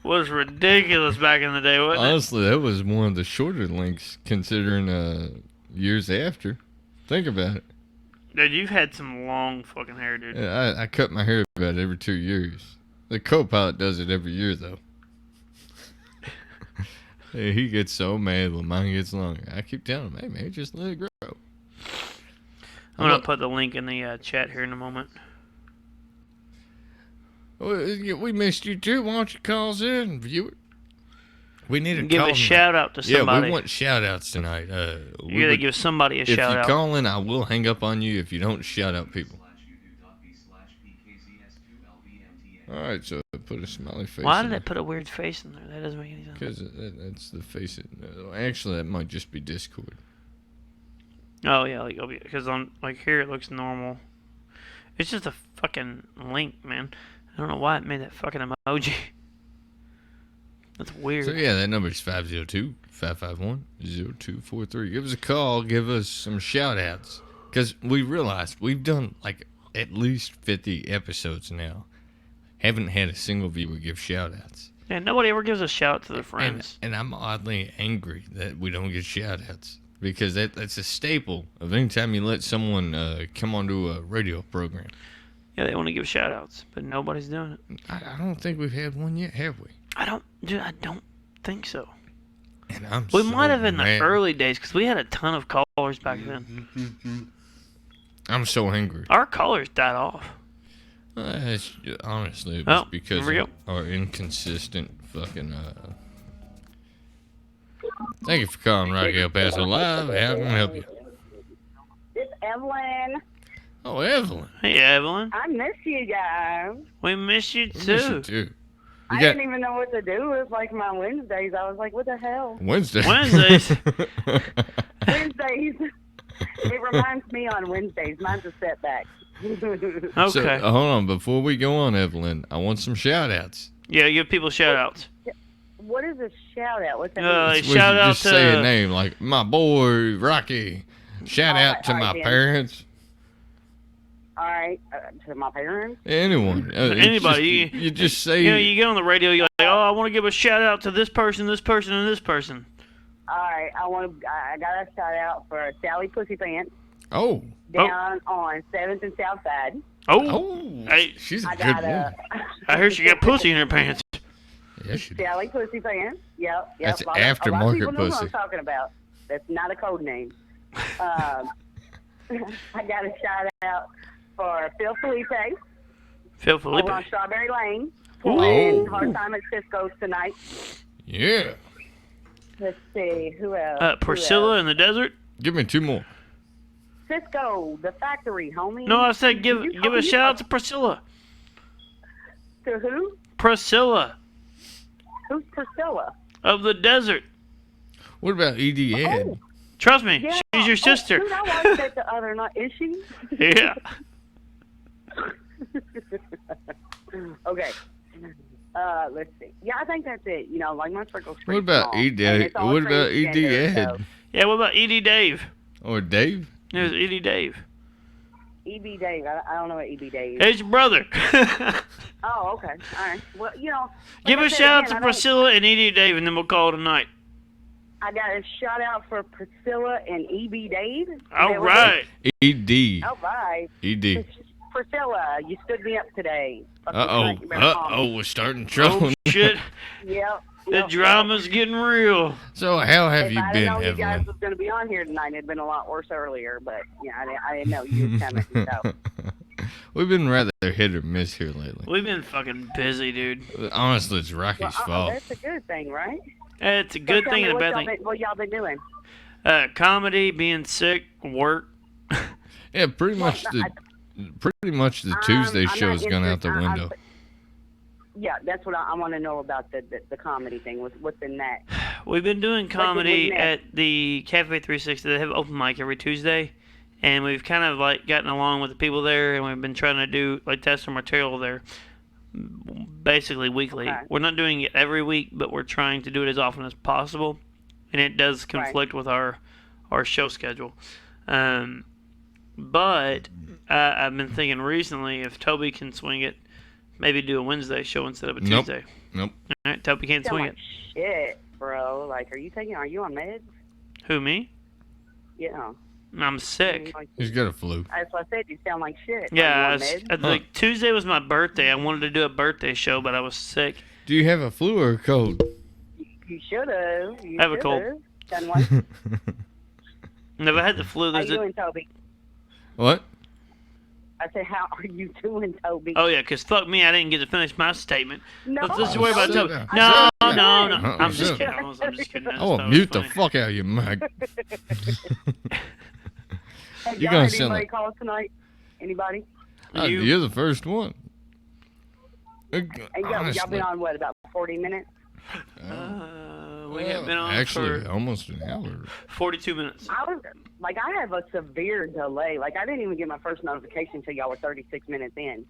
Speaker 2: Was ridiculous back in the day, wasn't
Speaker 1: Honestly, that was one of the shorter links considering years after. Think about it.
Speaker 2: Dude, you've had some long fucking hair, dude.
Speaker 1: Yeah, I cut my hair about every 2 years. The co-pilot does it every year, though. Hey, he gets so mad when mine gets longer. I keep telling him, hey, man, just let it grow.
Speaker 2: I'm going to put the link in the chat here in a moment.
Speaker 1: We missed you, too. Why don't you call us in and view it? We need to
Speaker 2: Give
Speaker 1: call
Speaker 2: a shout-out to somebody.
Speaker 1: Yeah, we want shout-outs tonight.
Speaker 2: You got to give somebody a shout-out.
Speaker 1: If you call in, I will hang up on you if you don't shout out people. All right, so put a smiley face.
Speaker 2: Why did I put a weird face in there? That doesn't make any sense.
Speaker 1: Because that's the face. Actually, that might just be Discord.
Speaker 2: Oh yeah, because on here it looks normal. It's just a fucking link, man. I don't know why it made that fucking emoji. That's weird.
Speaker 1: So yeah, that number is 502-551-0243. Give us a call. Give us some shout outs. Because we realized we've done like at least 50 episodes now. Haven't had a single viewer give shout outs.
Speaker 2: Yeah, nobody ever gives a shout to their friends.
Speaker 1: And I'm oddly angry that we don't get shout outs. Because that's a staple of any time you let someone come onto a radio program.
Speaker 2: Yeah, they want to give shout outs, but nobody's doing it.
Speaker 1: I don't think we've had one yet, have we?
Speaker 2: I don't think so.
Speaker 1: And I'm
Speaker 2: We
Speaker 1: so
Speaker 2: might have in
Speaker 1: mad.
Speaker 2: the early days, because we had a ton of callers back then.
Speaker 1: I'm so angry.
Speaker 2: Our callers died off.
Speaker 1: Honestly, it was
Speaker 2: Oh,
Speaker 1: because
Speaker 2: here we
Speaker 1: of our inconsistent fucking. Thank you for calling Rocky El Paso Live. How can I help you?
Speaker 6: It's Evelyn.
Speaker 1: Oh, Evelyn.
Speaker 2: Hey, Evelyn.
Speaker 6: I miss you guys.
Speaker 2: We miss you
Speaker 1: We
Speaker 2: too.
Speaker 1: miss you too.
Speaker 6: I didn't even know what to do with like my Wednesdays. I was like, what the hell?
Speaker 1: Wednesdays.
Speaker 2: Wednesdays.
Speaker 6: Wednesdays. It reminds me on Wednesdays. Mine's a setback.
Speaker 2: Okay.
Speaker 1: So, hold on. Before we go on, Evelyn, I want some shout outs.
Speaker 2: Yeah, give people shout outs.
Speaker 6: What is a shout out? What's that
Speaker 2: Hey,
Speaker 6: mean?
Speaker 2: shout out
Speaker 1: just say a
Speaker 2: to
Speaker 1: name like my boy Rocky. Shout out to
Speaker 6: all right,
Speaker 1: my
Speaker 6: then.
Speaker 1: parents.
Speaker 6: All right, to my parents.
Speaker 1: Anyone. It's
Speaker 2: Anybody.
Speaker 1: just- you just say.
Speaker 2: you get on the radio, you're like, oh, I want to give a shout out to this person, and this person.
Speaker 6: All right, I got a shout out for Sally Pussy Pants
Speaker 1: Oh.
Speaker 6: down on 7th and South Side.
Speaker 2: Oh,
Speaker 1: Oh.
Speaker 2: Hey,
Speaker 1: She's a
Speaker 6: I
Speaker 1: good
Speaker 6: got
Speaker 1: woman.
Speaker 2: I hear she got pussy in her pants.
Speaker 1: Yeah, she did.
Speaker 6: Sally Pussy Pants. Yep.
Speaker 1: That's
Speaker 6: A lot of
Speaker 1: aftermarket
Speaker 6: people know
Speaker 1: pussy.
Speaker 6: what I'm talking about. That's not a code name. I got a shout out for Phil Felipe
Speaker 2: Phil Felipe.
Speaker 6: over on Strawberry Lane.
Speaker 2: Ooh.
Speaker 6: Playing Hard Time at Cisco's tonight.
Speaker 1: Yeah.
Speaker 6: Let's see, who else?
Speaker 2: Priscilla in the desert.
Speaker 1: Give me two more.
Speaker 6: Cisco, the factory, homie.
Speaker 2: No, I said give
Speaker 6: You
Speaker 2: a
Speaker 6: told me-
Speaker 2: shout out to Priscilla.
Speaker 6: To who?
Speaker 2: Priscilla
Speaker 6: Who's Priscilla?
Speaker 2: of the desert.
Speaker 1: What about ED Ed?
Speaker 6: Oh.
Speaker 2: Trust me,
Speaker 6: Yeah.
Speaker 2: she's your sister.
Speaker 6: Dude, I watched that the other night. Is she?
Speaker 2: Yeah.
Speaker 6: Okay. Let's see. Yeah, I think that's it. You know, like my circle's
Speaker 1: What
Speaker 6: pretty
Speaker 1: about
Speaker 6: small,
Speaker 1: ED?
Speaker 6: and it's all
Speaker 1: What about
Speaker 6: transgender,
Speaker 1: ED
Speaker 6: so-
Speaker 1: Ed?
Speaker 2: Yeah, what about Edie Dave?
Speaker 1: Or Dave?
Speaker 2: There's Edie Dave.
Speaker 6: EB Dave. I don't know what EB Dave is.
Speaker 2: It's your brother.
Speaker 6: Oh, okay. All right. Well, you know. like
Speaker 2: Give
Speaker 6: I
Speaker 2: a
Speaker 6: said
Speaker 2: shout out
Speaker 6: again,
Speaker 2: to
Speaker 6: I don't-
Speaker 2: Priscilla and Edie Dave, and then we'll call it a night.
Speaker 6: I got a shout out for Priscilla and EB Dave.
Speaker 2: All right.
Speaker 1: ED.
Speaker 6: All right.
Speaker 1: ED.
Speaker 6: Priscilla, you stood me up today. Fucking
Speaker 1: Uh-oh.
Speaker 6: cunt, you better call me.
Speaker 1: Uh-oh, we're starting trouble.
Speaker 2: Oh, shit.
Speaker 6: Yep.
Speaker 2: The
Speaker 6: yep,
Speaker 2: drama's getting real.
Speaker 1: So how have
Speaker 6: If
Speaker 1: you
Speaker 6: I
Speaker 1: been,
Speaker 6: didn't know you guys
Speaker 1: Evelyn?
Speaker 6: was going to be on here tonight, it'd been a lot worse earlier. But yeah, I didn't know you was coming. So.
Speaker 1: We've been rather hit or miss here lately.
Speaker 2: We've been fucking busy, dude.
Speaker 1: Honestly, it's Rocky's
Speaker 6: Well,
Speaker 1: fault.
Speaker 6: that's a good thing, right?
Speaker 2: It's a good
Speaker 6: So tell
Speaker 2: thing
Speaker 6: me
Speaker 2: and a
Speaker 6: what
Speaker 2: bad
Speaker 6: y'all
Speaker 2: thing.
Speaker 6: been- What y'all been doing?
Speaker 2: Comedy, being sick, work.
Speaker 1: Yeah, pretty much the Tuesday
Speaker 6: I'm
Speaker 1: show
Speaker 6: not
Speaker 1: has gone out the
Speaker 6: interested-
Speaker 1: window.
Speaker 6: Yeah, that's what I want to know about the comedy thing. What's in that?
Speaker 2: We've been doing comedy
Speaker 6: wouldn't
Speaker 2: at the Cafe 360. They have open mic every Tuesday, and we've kind of like gotten along with the people there, and we've been trying to do like test our material there, basically weekly.
Speaker 6: Okay.
Speaker 2: We're not doing it every week, but we're trying to do it as often as possible, and it does conflict with our show schedule. But I've been thinking recently if Toby can swing it, maybe do a Wednesday show instead of a
Speaker 1: Nope.
Speaker 2: Tuesday.
Speaker 1: Nope.
Speaker 2: All right, Toby can't
Speaker 6: Sound
Speaker 2: swing
Speaker 6: like
Speaker 2: it.
Speaker 6: shit, bro. Like, are you on meds?
Speaker 2: Who, me?
Speaker 6: Yeah.
Speaker 2: I'm sick.
Speaker 1: He's got a flu.
Speaker 6: That's what I said. You sound like shit.
Speaker 2: Yeah,
Speaker 6: Are you on meds?
Speaker 2: like Tuesday was my birthday. I wanted to do a birthday show, but I was sick.
Speaker 1: Do you have a flu or a cold?
Speaker 6: You should have.
Speaker 2: I have a cold.
Speaker 6: Done one.
Speaker 2: Never had the flu.
Speaker 6: How you doing, Toby?
Speaker 1: What?
Speaker 6: I said, how are you doing, Toby?
Speaker 2: Oh yeah, 'cause fuck me, I didn't get to finish my statement.
Speaker 6: No.
Speaker 2: Let's just worry about
Speaker 1: Sit
Speaker 2: Toby.
Speaker 1: down.
Speaker 2: No,
Speaker 1: Sit
Speaker 2: no,
Speaker 1: down.
Speaker 2: no. I'm just
Speaker 1: Sit
Speaker 2: kidding.
Speaker 1: down.
Speaker 2: I'm just kidding. I just
Speaker 1: I will
Speaker 2: thought it was
Speaker 1: mute the
Speaker 2: funny.
Speaker 1: fuck out of your mic.
Speaker 6: Have
Speaker 1: You're
Speaker 6: y'all
Speaker 1: gonna
Speaker 6: had
Speaker 1: sound
Speaker 6: anybody
Speaker 1: like-
Speaker 6: call tonight? Anybody?
Speaker 2: You-
Speaker 1: You're the first one.
Speaker 6: And y'all
Speaker 1: Honestly.
Speaker 6: been on, what, about 40 minutes?
Speaker 2: We have been on
Speaker 1: Actually,
Speaker 2: for
Speaker 1: almost an hour.
Speaker 2: 42 minutes.
Speaker 6: I have a severe delay. Like, I didn't even get my first notification until y'all were 36 minutes in.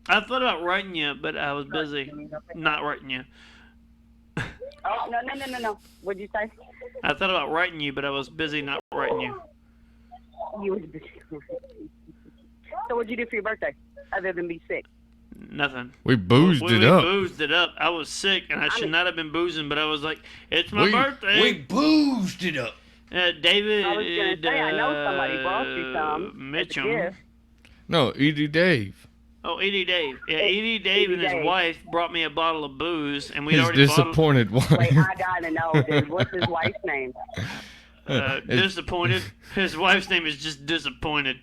Speaker 2: I thought about writing you, but I was busy not writing you.
Speaker 6: Oh, no. What'd you say?
Speaker 2: I thought about writing you, but I was busy not writing you.
Speaker 6: You was So what'd you do for your birthday, other than be sick?
Speaker 2: Nothing.
Speaker 1: We boozed
Speaker 2: we
Speaker 1: it up.
Speaker 2: boozed it up. I was sick, and I should not have been boozing, but I was like, it's my birthday.
Speaker 1: We boozed it up.
Speaker 2: David
Speaker 6: I was gonna say, I know somebody brought you some as a
Speaker 2: Mitchum.
Speaker 6: gift.
Speaker 1: No, Edie Dave.
Speaker 2: Oh, Edie Dave. Yeah, Edie Dave and his
Speaker 6: Dave.
Speaker 2: wife brought me a bottle of booze, and we'd
Speaker 1: His
Speaker 2: already
Speaker 1: disappointed
Speaker 6: Wait,
Speaker 1: wife.
Speaker 6: I gotta know, dude. What's his wife's name?
Speaker 2: disappointed. His wife's name is just disappointed.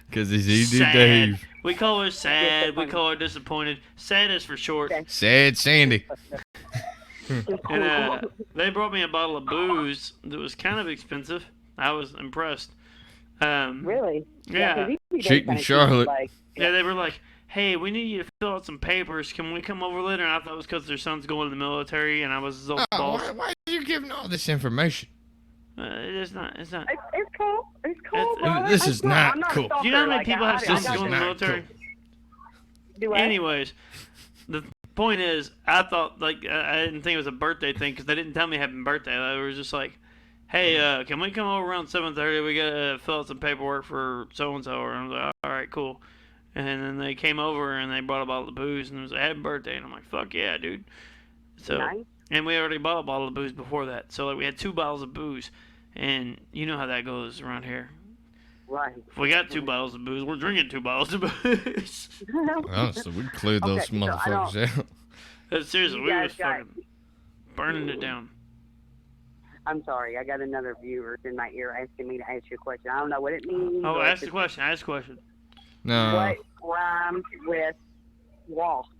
Speaker 1: Because he's Edie
Speaker 2: Sad.
Speaker 1: Dave.
Speaker 2: We call her sad. We call her disappointed. Sad is for short.
Speaker 1: Sad Sandy.
Speaker 2: And they brought me a bottle of booze that was kind of expensive. I was impressed.
Speaker 6: Really?
Speaker 2: Yeah.
Speaker 6: 'cause he does
Speaker 1: Cheating
Speaker 6: kinda
Speaker 1: Charlotte.
Speaker 6: Like,
Speaker 2: Yeah, they were like, hey, we need you to fill out some papers. Can we come over later? And I thought it was because their son's going to the military, and I was his old
Speaker 1: Oh,
Speaker 2: boss.
Speaker 1: why are you giving all this information?
Speaker 2: It's not.
Speaker 6: It's cool. It's cool,
Speaker 2: It's-
Speaker 6: brother.
Speaker 1: this
Speaker 6: I'm
Speaker 1: is not
Speaker 6: I'm a
Speaker 1: cool.
Speaker 6: stalker
Speaker 2: Do you know how many
Speaker 6: like
Speaker 2: people
Speaker 6: that.
Speaker 2: have
Speaker 6: I
Speaker 2: sons
Speaker 1: This is
Speaker 2: going to the
Speaker 1: not
Speaker 2: military?
Speaker 1: cool.
Speaker 6: Do I?
Speaker 2: Anyways, the point is, I thought, like, I didn't think it was a birthday thing because they didn't tell me happy birthday. They were just like, hey, can we come over around 7:30? We got to fill out some paperwork for so-and-so. And I was like, all right, cool. And then they came over and they brought a bottle of booze and it was a happy birthday. And I'm like, fuck yeah, dude. So,
Speaker 6: Nice.
Speaker 2: and we already bought a bottle of booze before that. So, like, we had 2 bottles of booze. And you know how that goes around here.
Speaker 6: Right.
Speaker 2: If we got 2 bottles of booze, we're drinking 2 bottles of booze.
Speaker 1: Honestly, we cleared those
Speaker 6: Okay, so I
Speaker 1: motherfuckers out.
Speaker 2: Seriously,
Speaker 6: You
Speaker 2: we
Speaker 6: guys
Speaker 2: was
Speaker 6: got-
Speaker 2: fucking burning it down.
Speaker 6: I'm sorry. I got another viewer in my ear asking me to ask you a question. I don't know what it means.
Speaker 2: Oh,
Speaker 6: or
Speaker 2: ask
Speaker 6: if
Speaker 2: the question. Ask the question.
Speaker 1: No.
Speaker 6: What rhymes with wasp?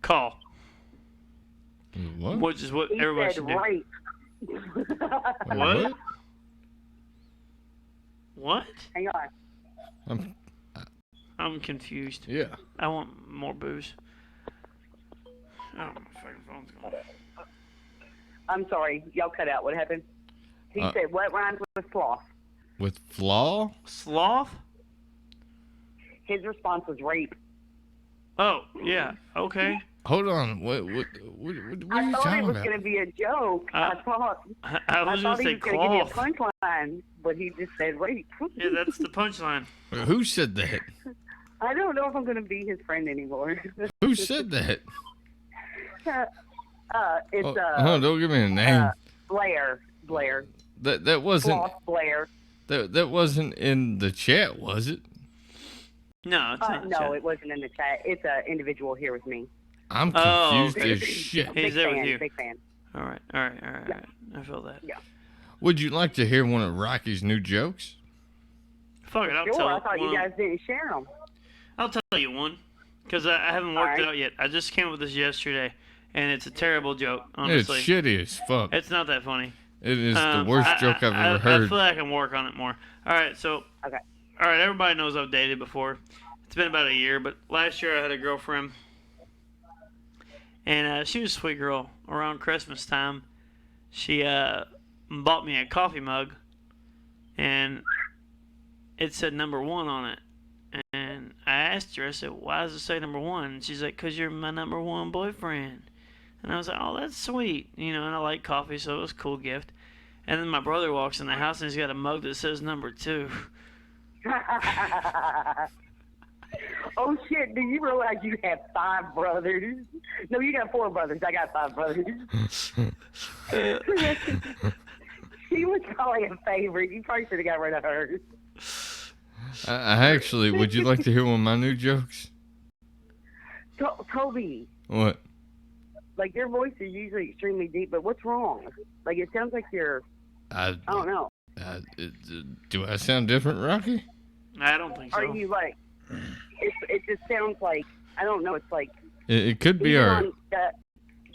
Speaker 2: Call.
Speaker 1: What?
Speaker 2: Which is what
Speaker 6: He
Speaker 2: everybody
Speaker 6: said
Speaker 2: should do.
Speaker 6: rape.
Speaker 2: What? What?
Speaker 6: Hang on.
Speaker 2: I'm confused.
Speaker 1: Yeah.
Speaker 2: I want more booze. Oh, my fucking phone's gone.
Speaker 6: I'm sorry. Y'all cut out. What happened? He
Speaker 1: Uh,
Speaker 6: said, what rhymes with sloth?
Speaker 1: With flaw?
Speaker 2: Sloth?
Speaker 6: His response was rape.
Speaker 2: Oh, yeah. Okay.
Speaker 1: Hold on. What are
Speaker 6: I
Speaker 1: you
Speaker 6: thought it
Speaker 1: talking
Speaker 6: was
Speaker 1: about?
Speaker 6: going to be a joke.
Speaker 2: I
Speaker 6: I thought
Speaker 2: I was going to
Speaker 6: he
Speaker 2: say
Speaker 6: was going to give me a
Speaker 2: cloth.
Speaker 6: punchline, but he just said rape.
Speaker 2: Yeah, that's the punchline.
Speaker 1: Who said that?
Speaker 6: I don't know if I'm going to be his friend anymore.
Speaker 1: Who said that?
Speaker 6: It's
Speaker 1: Oh, don't give me a name.
Speaker 6: Blair.
Speaker 1: That wasn't
Speaker 6: Sloth Blair.
Speaker 1: that wasn't in the chat, was it?
Speaker 2: No, it's not.
Speaker 6: No, it wasn't in the chat. It's an individual here with me.
Speaker 1: I'm
Speaker 2: Oh,
Speaker 1: confused
Speaker 2: okay.
Speaker 1: as shit.
Speaker 2: He's
Speaker 6: Big
Speaker 2: there
Speaker 6: fan,
Speaker 2: with you.
Speaker 6: Big fan.
Speaker 2: All right. I feel that.
Speaker 1: Would you like to hear one of Rocky's new jokes?
Speaker 2: Fuck it, I'll
Speaker 6: Sure,
Speaker 2: tell
Speaker 6: I thought you
Speaker 2: one.
Speaker 6: guys didn't share them.
Speaker 2: I'll tell you one. Because I haven't worked
Speaker 6: Alright.
Speaker 2: it out yet. I just came up with this yesterday. And it's a terrible joke, honestly.
Speaker 1: It's shitty as fuck.
Speaker 2: It's not that funny.
Speaker 1: It is the worst joke I've ever
Speaker 2: I
Speaker 1: heard.
Speaker 2: feel like I can work on it more. All right, so.
Speaker 6: Okay.
Speaker 2: All right, everybody knows I've dated before. It's been about a year, but last year I had a girlfriend. And she was a sweet girl. Around Christmas time, she bought me a coffee mug. And it said number 1 on it. And I asked her, I said, why does it say number 1? And she's like, because you're my number 1 boyfriend. And I was like, oh, that's sweet. You know, and I like coffee, so it was a cool gift. And then my brother walks in the house, and he's got a mug that says number 2.
Speaker 6: Oh shit! Do you realize you have 5 brothers? No, you got 4 brothers. I got 5 brothers. She was was probably a favorite. You probably should have got rid of hers.
Speaker 1: I actually, would you like to hear one of my new jokes?
Speaker 6: Toby,
Speaker 1: What?
Speaker 6: like your voice is usually extremely deep, but what's wrong? Like it sounds like you're. I don't know.
Speaker 1: Do I sound different, Rocky?
Speaker 2: I don't think so.
Speaker 6: Are you like? It just sounds like I don't know. It's like
Speaker 1: It could be
Speaker 6: even
Speaker 1: our.
Speaker 6: on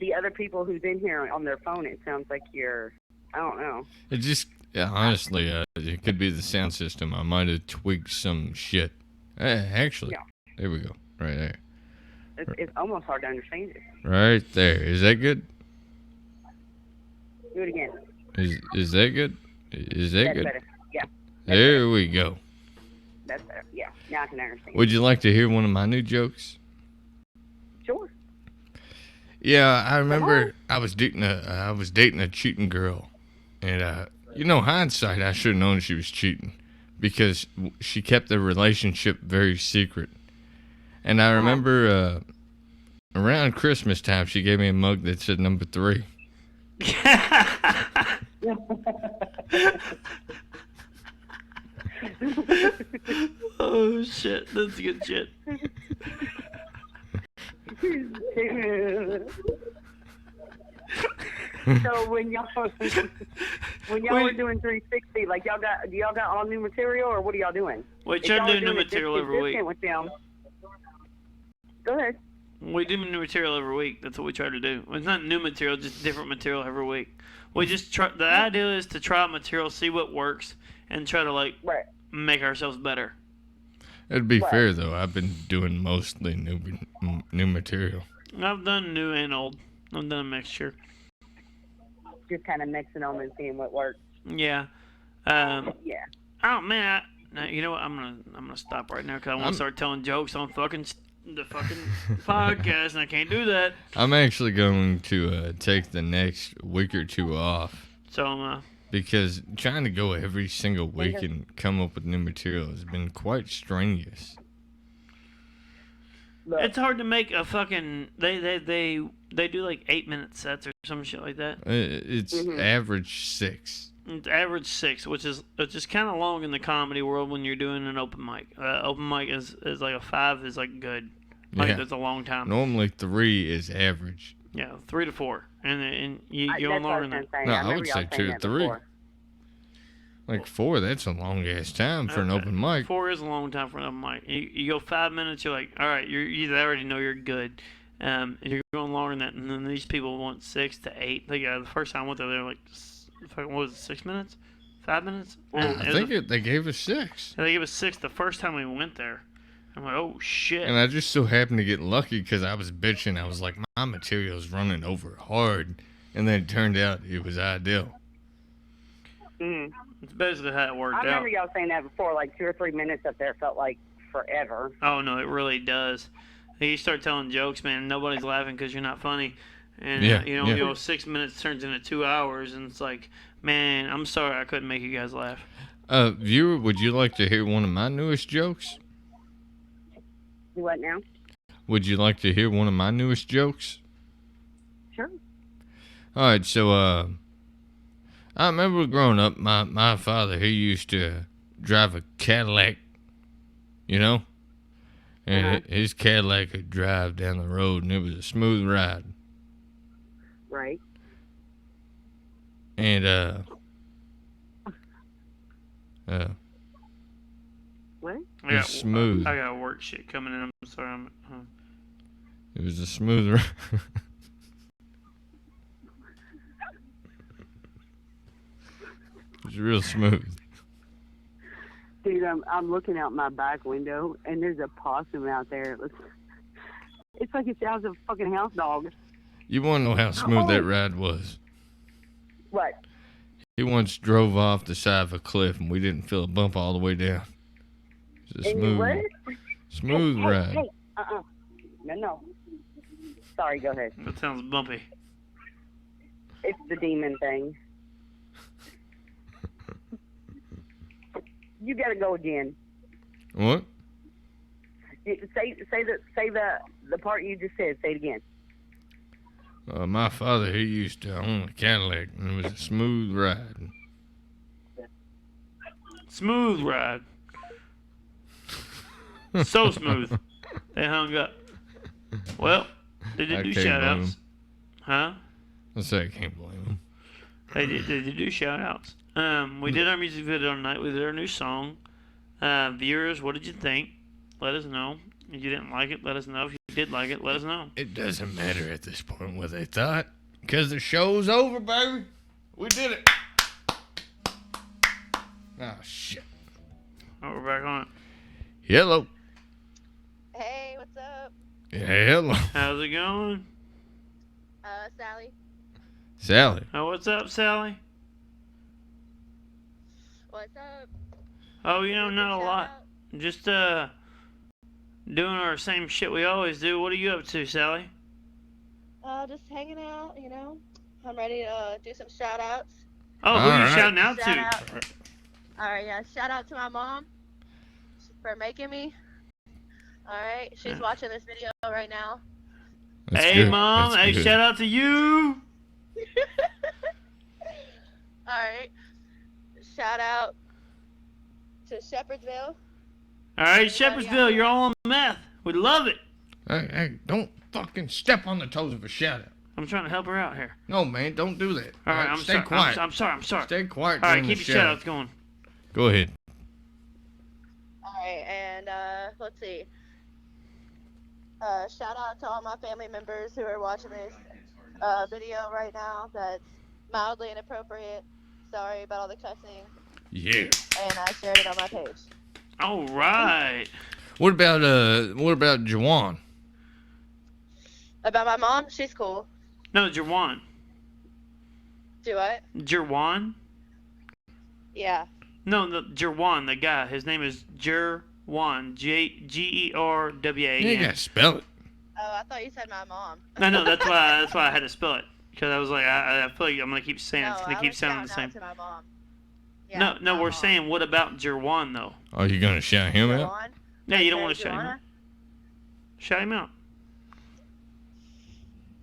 Speaker 6: the other people who's in here on their phone. It sounds like you're. I don't know.
Speaker 1: It just honestly, it could be the sound system. I might have tweaked some shit. Actually,
Speaker 6: Yeah.
Speaker 1: there we go. Right there.
Speaker 6: It's almost hard to understand it.
Speaker 1: Right there. Is that good?
Speaker 6: Do it again.
Speaker 1: Is that good? Is that
Speaker 6: That's
Speaker 1: good?
Speaker 6: better. Yeah,
Speaker 1: There we go.
Speaker 6: that's better. Yeah, now I can understand.
Speaker 1: Would you like to hear one of my new jokes?
Speaker 6: Sure.
Speaker 1: Yeah, I remember I was dating a cheating girl, and you know, hindsight, I should have known she was cheating because she kept the relationship very secret. And I remember around Christmas time, she gave me a mug that said number 3.
Speaker 2: Oh shit, that's good shit.
Speaker 6: So when y'all were doing 360, like do y'all got all new material or what are y'all doing?
Speaker 2: We
Speaker 6: If
Speaker 2: try
Speaker 6: y'all
Speaker 2: to
Speaker 6: were
Speaker 2: do new
Speaker 6: doing a
Speaker 2: material every week.
Speaker 6: discount with them, go ahead.
Speaker 2: We do new material every week. That's what we try to do. Well, it's not new material, just different material every week. We just try. The idea is to try out material, see what works, and try to like
Speaker 6: Right.
Speaker 2: make ourselves better.
Speaker 1: It'd be
Speaker 6: Right.
Speaker 1: fair though. I've been doing mostly new material.
Speaker 2: I've done new and old. I've done a mixture.
Speaker 6: Just kind of mixing them and seeing what works.
Speaker 2: Yeah.
Speaker 6: Yeah.
Speaker 2: Oh man. Now, you know what? I'm gonna stop right now because I want to start telling jokes on the fucking podcast, and I can't do that.
Speaker 1: I'm actually going to take the next week or two off
Speaker 2: So
Speaker 1: because trying to go every single week and come up with new material has been quite strenuous.
Speaker 6: Look,
Speaker 2: it's hard to make a fucking. They do like 8-minute sets or some shit like that.
Speaker 1: It's average 6.
Speaker 2: It's average 6, which is kind of long in the comedy world when you're doing an open mic. Open mic is like a 5 is like good. Like
Speaker 1: Yeah.
Speaker 2: that's a long time.
Speaker 1: Normally 3 is average.
Speaker 2: Yeah, 3 to 4, and you
Speaker 6: that's
Speaker 2: go
Speaker 6: what I
Speaker 2: longer
Speaker 6: was
Speaker 2: than
Speaker 6: gonna
Speaker 2: that.
Speaker 6: say.
Speaker 1: No, I
Speaker 6: remember
Speaker 1: would
Speaker 6: y'all
Speaker 1: say
Speaker 6: saying
Speaker 1: 2 to
Speaker 6: that
Speaker 1: 3.
Speaker 6: before.
Speaker 1: Like 4, that's a long ass time for an
Speaker 2: Okay.
Speaker 1: open mic.
Speaker 2: 4 is a long time for an open mic. You go 5 minutes, you're like, all right, you already know you're good. And you're going longer than that, and then these people want 6 to 8. Like the first time I went there, they were like, what was it, 6 minutes, 5 minutes?
Speaker 1: I think they gave us 6.
Speaker 2: They gave us 6 the first time we went there. I'm like, oh shit.
Speaker 1: And I just so happened to get lucky because I was bitching. I was like, my material's running over hard. And then it turned out it was ideal.
Speaker 6: Mm.
Speaker 2: It's basically how it worked
Speaker 6: I
Speaker 2: out.
Speaker 6: remember y'all saying that before. Like 2 or 3 minutes up there felt like forever.
Speaker 2: Oh no, it really does. You start telling jokes, man. Nobody's laughing because you're not funny, and
Speaker 1: Yeah,
Speaker 2: you
Speaker 1: yeah.
Speaker 2: know, 6 minutes turns into 2 hours, and it's like, man, I'm sorry I couldn't make you guys laugh.
Speaker 1: Viewer, would you like to hear one of my newest jokes?
Speaker 6: Do what now?
Speaker 1: Would you like to hear one of my newest jokes?
Speaker 6: Sure.
Speaker 1: All right, so I remember growing up, my father, he used to drive a Cadillac, you know? And his Cadillac could drive down the road, and it was a smooth ride.
Speaker 6: Right.
Speaker 1: And,
Speaker 6: What?
Speaker 1: It's smooth.
Speaker 2: I got work shit coming in. I'm sorry.
Speaker 1: It was a smooth ride. It was real smooth.
Speaker 6: Dude, I'm looking out my back window, and there's a possum out there. It's like it sounds a fucking house dog.
Speaker 1: You want to know how smooth that ride was?
Speaker 6: What?
Speaker 1: He once drove off the side of a cliff, and we didn't feel a bump all the way down. It was a
Speaker 6: And you what?
Speaker 1: smooth
Speaker 6: Hey,
Speaker 1: ride.
Speaker 6: Hey, No. Sorry, go ahead.
Speaker 2: That sounds bumpy.
Speaker 6: It's the demon thing. You gotta go again.
Speaker 1: What?
Speaker 6: Say the part you just said. Say it again.
Speaker 1: My father, he used to own a Cadillac, and it was a smooth ride.
Speaker 2: Smooth ride. So smooth. They hung up. Well, they did
Speaker 1: I
Speaker 2: do
Speaker 1: can't
Speaker 2: shout
Speaker 1: blame
Speaker 2: outs. Huh?
Speaker 1: I say I can't blame them.
Speaker 2: They did do shout outs. We did our music video tonight. We did our new song. Viewers, what did you think? Let us know. If you didn't like it, let us know. If you did like it, let us know.
Speaker 1: It doesn't matter at this point what they thought, because the show's over, baby. We did it. Oh, shit.
Speaker 2: Oh, we're back on it.
Speaker 1: Hello.
Speaker 7: Hey, what's up?
Speaker 1: Hello.
Speaker 2: How's it going?
Speaker 7: Sally.
Speaker 1: Sally.
Speaker 2: Oh, what's up, Sally?
Speaker 7: What's up?
Speaker 2: Oh, you know, not a
Speaker 7: Shout
Speaker 2: lot.
Speaker 7: out.
Speaker 2: Just, doing our same shit we always do. What are you up to, Sally?
Speaker 7: Just hanging out, you know. I'm ready to do some shout outs.
Speaker 2: Oh, who are you
Speaker 1: Alright.
Speaker 2: shouting out
Speaker 7: Shout
Speaker 2: to?
Speaker 7: out. Alright, yeah, shout out to my mom for making me. Alright, she's watching this video right now.
Speaker 1: That's
Speaker 2: Hey,
Speaker 1: good.
Speaker 2: Mom.
Speaker 1: That's
Speaker 2: Hey,
Speaker 1: good.
Speaker 2: shout out to you.
Speaker 7: Alright. Shout out to Shepherdsville.
Speaker 2: All right, Shepherdsville, you're all on meth. We love it.
Speaker 1: Hey, don't fucking step on the toes of a shout out.
Speaker 2: I'm trying to help her out here.
Speaker 1: No, man, don't do that.
Speaker 2: All right, I'm
Speaker 1: Stay
Speaker 2: sorry.
Speaker 1: quiet.
Speaker 2: I'm sorry.
Speaker 1: Stay quiet.
Speaker 2: All right,
Speaker 1: during
Speaker 2: keep
Speaker 1: the
Speaker 2: your shout outs going.
Speaker 1: Go ahead.
Speaker 7: Alright, and let's see. Shout out to all my family members who are watching this video right now that's mildly inappropriate. Sorry about all the cussing.
Speaker 1: Yeah.
Speaker 7: And I shared it on my page.
Speaker 2: All right.
Speaker 1: What about Jawan?
Speaker 7: About my mom, she's cool.
Speaker 2: No, Jerwan.
Speaker 7: Do what?
Speaker 2: Jerwan?
Speaker 7: Yeah.
Speaker 2: No, the Jerwan, the guy. His name is Jerwan. Gerwwan.
Speaker 1: You gotta spell it.
Speaker 7: Oh, I thought you said my mom.
Speaker 2: No, that's why I had to spell it, because I was like, I feel like I'm gonna keep saying it's gonna
Speaker 7: I
Speaker 2: keep
Speaker 7: was
Speaker 2: sounding the
Speaker 7: shouting
Speaker 2: same.
Speaker 7: out to my mom. Yeah,
Speaker 2: No,
Speaker 7: my
Speaker 2: we're
Speaker 7: mom.
Speaker 2: saying what about Jerwan though?
Speaker 1: Are you gonna shout him out?
Speaker 7: Jawan?
Speaker 2: Yeah, you don't
Speaker 7: Okay,
Speaker 2: want to shout him
Speaker 7: Joanna?
Speaker 2: out. Shout him out.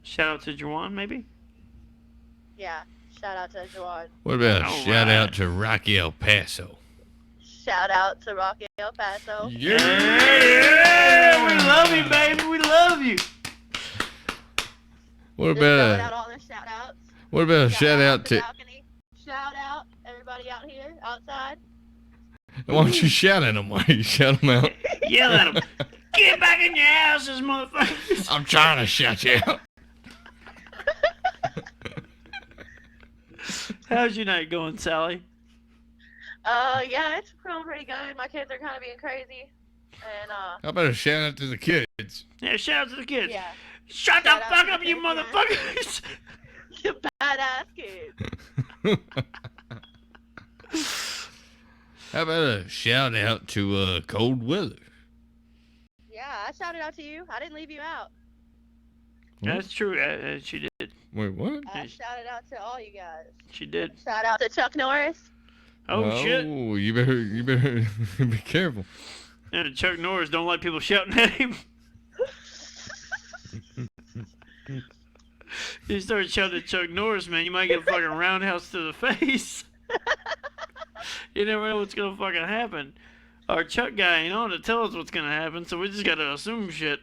Speaker 2: Shout out to Jerwan, maybe.
Speaker 7: Yeah. Shout out to Jawan.
Speaker 1: What about
Speaker 2: All
Speaker 1: shout
Speaker 2: right.
Speaker 1: out to Rocky El Paso?
Speaker 7: Shout out to Rocky El Paso.
Speaker 2: Yeah, we love you, baby. We love you.
Speaker 1: What
Speaker 7: Just throwing
Speaker 1: about
Speaker 7: out all the shout outs.
Speaker 1: what about a shout out
Speaker 7: the
Speaker 1: to?
Speaker 7: balcony. Shout out everybody out here, outside.
Speaker 1: Why don't you shout at him? Why don't you shout him out?
Speaker 2: Yell at him. Get back in your houses, motherfuckers.
Speaker 1: I'm trying to shout you out.
Speaker 2: How's your night going, Sally?
Speaker 7: Yeah, it's going pretty good. My kids are kind of being crazy. And,
Speaker 1: How about a shout out to the kids?
Speaker 2: Yeah, shout out to the kids.
Speaker 7: yeah.
Speaker 2: Shut the
Speaker 7: Shout out
Speaker 2: fuck
Speaker 7: to
Speaker 2: up,
Speaker 7: the
Speaker 2: you
Speaker 7: kids, yeah.
Speaker 2: motherfuckers.
Speaker 7: You badass kids.
Speaker 1: How about a shout out to cold weather?
Speaker 7: Yeah, I shouted out to you. I didn't leave you out.
Speaker 2: That's true. She did.
Speaker 1: Wait, what?
Speaker 7: I shouted out to all you guys.
Speaker 2: She did.
Speaker 7: Shout out to Chuck Norris.
Speaker 2: Oh, shit.
Speaker 1: You better be careful.
Speaker 2: And Chuck Norris don't like people shouting at him. You start shouting at Chuck Norris, man, you might get a fucking roundhouse to the face. You never know what's gonna fucking happen. Our Chuck guy ain't on to tell us what's gonna happen, so we just gotta assume shit.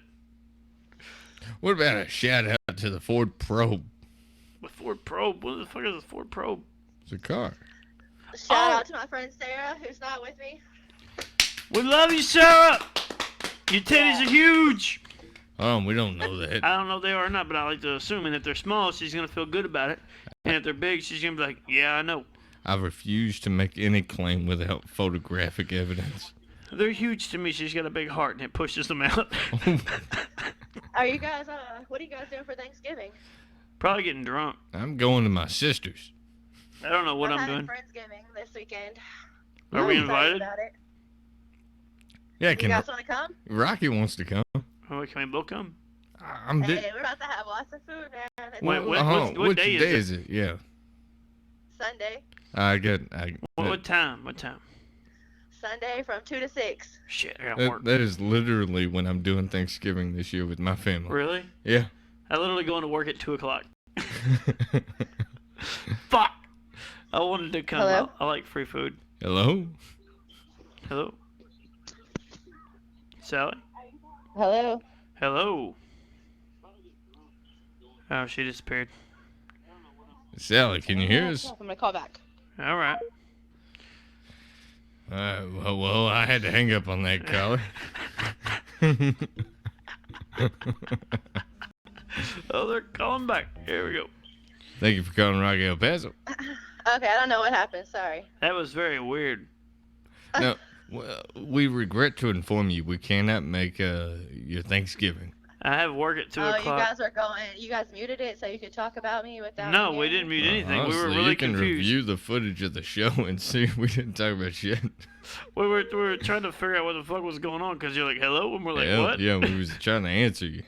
Speaker 1: What about a shout out to the Ford Probe?
Speaker 2: The Ford Probe? What the fuck is a Ford Probe?
Speaker 1: It's a car.
Speaker 7: Shout
Speaker 2: Oh.
Speaker 7: out to my friend Sarah, who's not with me.
Speaker 2: We love you, Sarah! Your titties are huge!
Speaker 1: We don't know that.
Speaker 2: I don't know if they are or not, but I like to assume. And if they're small, she's gonna feel good about it. And if they're big, she's gonna be like, yeah, I know.
Speaker 1: I refuse to make any claim without photographic evidence.
Speaker 2: They're huge to me. She's got a big heart, and it pushes them out.
Speaker 7: Are you guys, what are you guys doing for Thanksgiving?
Speaker 2: Probably getting drunk.
Speaker 1: I'm going to my sister's.
Speaker 2: I don't know what
Speaker 7: We're
Speaker 2: I'm
Speaker 7: having
Speaker 2: doing.
Speaker 7: Friendsgiving this weekend.
Speaker 2: Are we
Speaker 7: I'm excited
Speaker 2: invited?
Speaker 7: about it.
Speaker 1: Yeah,
Speaker 7: You
Speaker 1: can
Speaker 7: guys want to come?
Speaker 1: Rocky wants to come.
Speaker 2: Oh, can we both come?
Speaker 1: I'm
Speaker 7: Hey,
Speaker 1: di-
Speaker 7: we're about to have lots of food, man. It's
Speaker 2: Wait, what
Speaker 1: Which
Speaker 2: day
Speaker 1: day
Speaker 2: is
Speaker 1: is it? Yeah.
Speaker 7: Sunday.
Speaker 2: What time? What time?
Speaker 7: Sunday from 2 to 6.
Speaker 2: Shit, I gotta work.
Speaker 1: that is literally when I'm doing Thanksgiving this year with my family.
Speaker 2: Really?
Speaker 1: Yeah.
Speaker 2: I literally go into work at 2 o'clock. Fuck! I wanted to come.
Speaker 7: Hello?
Speaker 2: I like free food.
Speaker 1: Hello?
Speaker 2: Hello? Sally?
Speaker 7: Hello?
Speaker 2: Hello? Oh, she disappeared.
Speaker 1: Sally, can you hear us?
Speaker 7: I'm gonna call back.
Speaker 2: All right.
Speaker 1: Well, I had to hang up on that caller.
Speaker 2: Oh, they're calling back. Here we go.
Speaker 1: Thank you for calling Rocky El Paso.
Speaker 7: Okay, I don't know what happened. Sorry.
Speaker 2: That was very weird.
Speaker 1: No, well, we regret to inform you we cannot make your Thanksgiving.
Speaker 2: I have work at 2
Speaker 7: Oh,
Speaker 2: o'clock.
Speaker 7: you guys were going. You guys muted it so you could talk about me without.
Speaker 2: No,
Speaker 7: me
Speaker 2: we
Speaker 7: hearing
Speaker 2: didn't
Speaker 7: me?
Speaker 2: mute anything.
Speaker 1: Honestly,
Speaker 2: We were really
Speaker 1: you can
Speaker 2: confused.
Speaker 1: review the footage of the show and see we didn't talk about shit.
Speaker 2: We were trying to figure out what the fuck was going on because you're like, hello? And we're like,
Speaker 1: yeah,
Speaker 2: what?
Speaker 1: yeah, we was trying to answer you.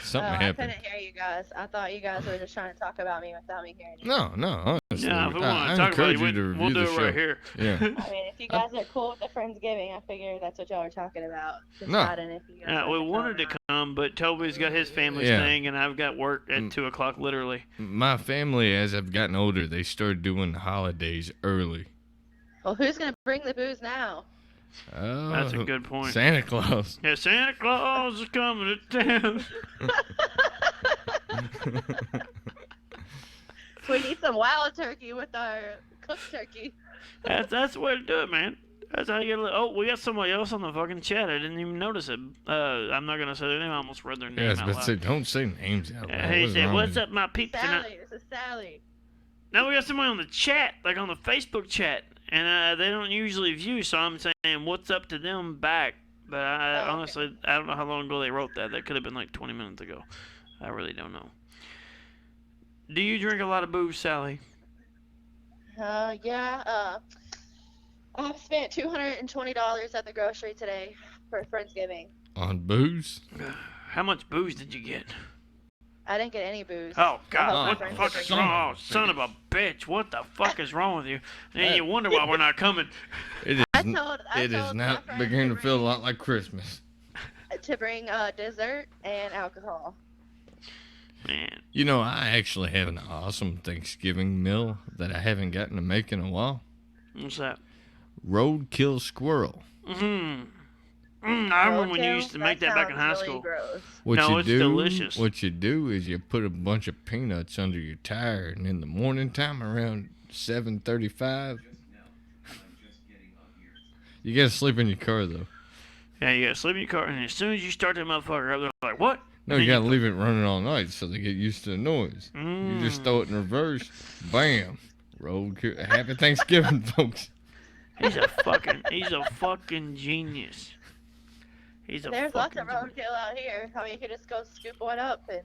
Speaker 1: Something
Speaker 7: I
Speaker 1: happened.
Speaker 7: couldn't hear you guys. I thought you guys were just trying to talk about me without me hearing you.
Speaker 1: No, honestly.
Speaker 2: Yeah, if we want
Speaker 1: I
Speaker 2: to talk about
Speaker 1: encourage
Speaker 2: it,
Speaker 1: you to
Speaker 2: we'll
Speaker 1: review
Speaker 2: do
Speaker 1: the
Speaker 2: it
Speaker 1: show.
Speaker 2: right here.
Speaker 1: Yeah.
Speaker 7: I mean, if you guys are cool with the Friendsgiving, I figured that's what y'all were talking about.
Speaker 1: No.
Speaker 7: Deciding if you guys
Speaker 2: Yeah, we
Speaker 7: wanted
Speaker 2: wanted to
Speaker 7: come
Speaker 2: come, but Toby's got his family
Speaker 1: Yeah.
Speaker 2: thing, and I've got work at 2 o'clock, literally.
Speaker 1: My family, as I've gotten older, they started doing the holidays early.
Speaker 7: Well, who's gonna bring the booze now?
Speaker 1: Oh,
Speaker 2: That's a good point.
Speaker 1: Santa Claus.
Speaker 2: Yeah, Santa Claus is coming to town.
Speaker 7: We need some wild turkey with our cooked turkey.
Speaker 2: That's the way to do it, man. That's how you get. Oh, we got somebody else on the fucking chat. I didn't even notice it. I'm not gonna say their name. I almost read their name
Speaker 1: Yeah, I was
Speaker 2: out
Speaker 1: about to
Speaker 2: loud.
Speaker 1: say, don't say names out loud.
Speaker 2: He
Speaker 1: What's
Speaker 2: said,
Speaker 1: wrong
Speaker 2: "What's
Speaker 1: with you?
Speaker 2: up, my peeps?" And I-
Speaker 7: Sally, this is Sally.
Speaker 2: Now we got somebody on the chat, like on the Facebook chat, and they don't usually view, so I'm saying, "What's up to them?" back. But
Speaker 7: Oh, okay.
Speaker 2: honestly, I don't know how long ago they wrote that. That could have been like 20 minutes ago. I really don't know. Do you drink a lot of booze, Sally?
Speaker 7: Yeah. I've spent $220 at the grocery today for Friendsgiving.
Speaker 1: On booze?
Speaker 2: How much booze did you get?
Speaker 7: I didn't get any booze.
Speaker 2: Oh
Speaker 7: I
Speaker 2: God!
Speaker 7: hope
Speaker 2: What
Speaker 7: my
Speaker 2: the
Speaker 7: friends
Speaker 2: fuck
Speaker 7: are
Speaker 2: is
Speaker 7: drinking.
Speaker 2: wrong? Oh, son of a bitch! What the fuck is wrong with you? And you wonder why we're not coming.
Speaker 1: It is,
Speaker 7: I
Speaker 1: n-
Speaker 7: told
Speaker 1: it is
Speaker 7: my
Speaker 1: now
Speaker 7: friends
Speaker 1: beginning to
Speaker 7: to
Speaker 1: feel a
Speaker 7: bring-
Speaker 1: lot like Christmas.
Speaker 7: To bring dessert and alcohol.
Speaker 2: Man,
Speaker 1: You know, I actually have an awesome Thanksgiving meal that I haven't gotten to make in a while.
Speaker 2: what's that?
Speaker 1: Roadkill squirrel.
Speaker 2: I remember when you
Speaker 7: Roadkill?
Speaker 2: used to make that back in
Speaker 7: sounds
Speaker 2: high
Speaker 7: really
Speaker 2: school.
Speaker 7: Gross.
Speaker 1: What
Speaker 2: No,
Speaker 1: you
Speaker 2: it's
Speaker 1: do?
Speaker 2: delicious.
Speaker 1: What you do is you put a bunch of peanuts under your tire, and in the morning time around 7:35, you gotta sleep in your car though.
Speaker 2: Yeah, you gotta sleep in your car, and as soon as you start that motherfucker up, they're like, "What?"
Speaker 1: No,
Speaker 2: And
Speaker 1: you
Speaker 2: then
Speaker 1: gotta leave it running all night so they get used to the noise. You just throw it in reverse, bam, roadkill. Happy Thanksgiving, folks.
Speaker 2: He's a fucking genius. He's a
Speaker 7: There's lots
Speaker 2: fucking
Speaker 7: of roadkill out here. I mean, you could just go scoop one up and.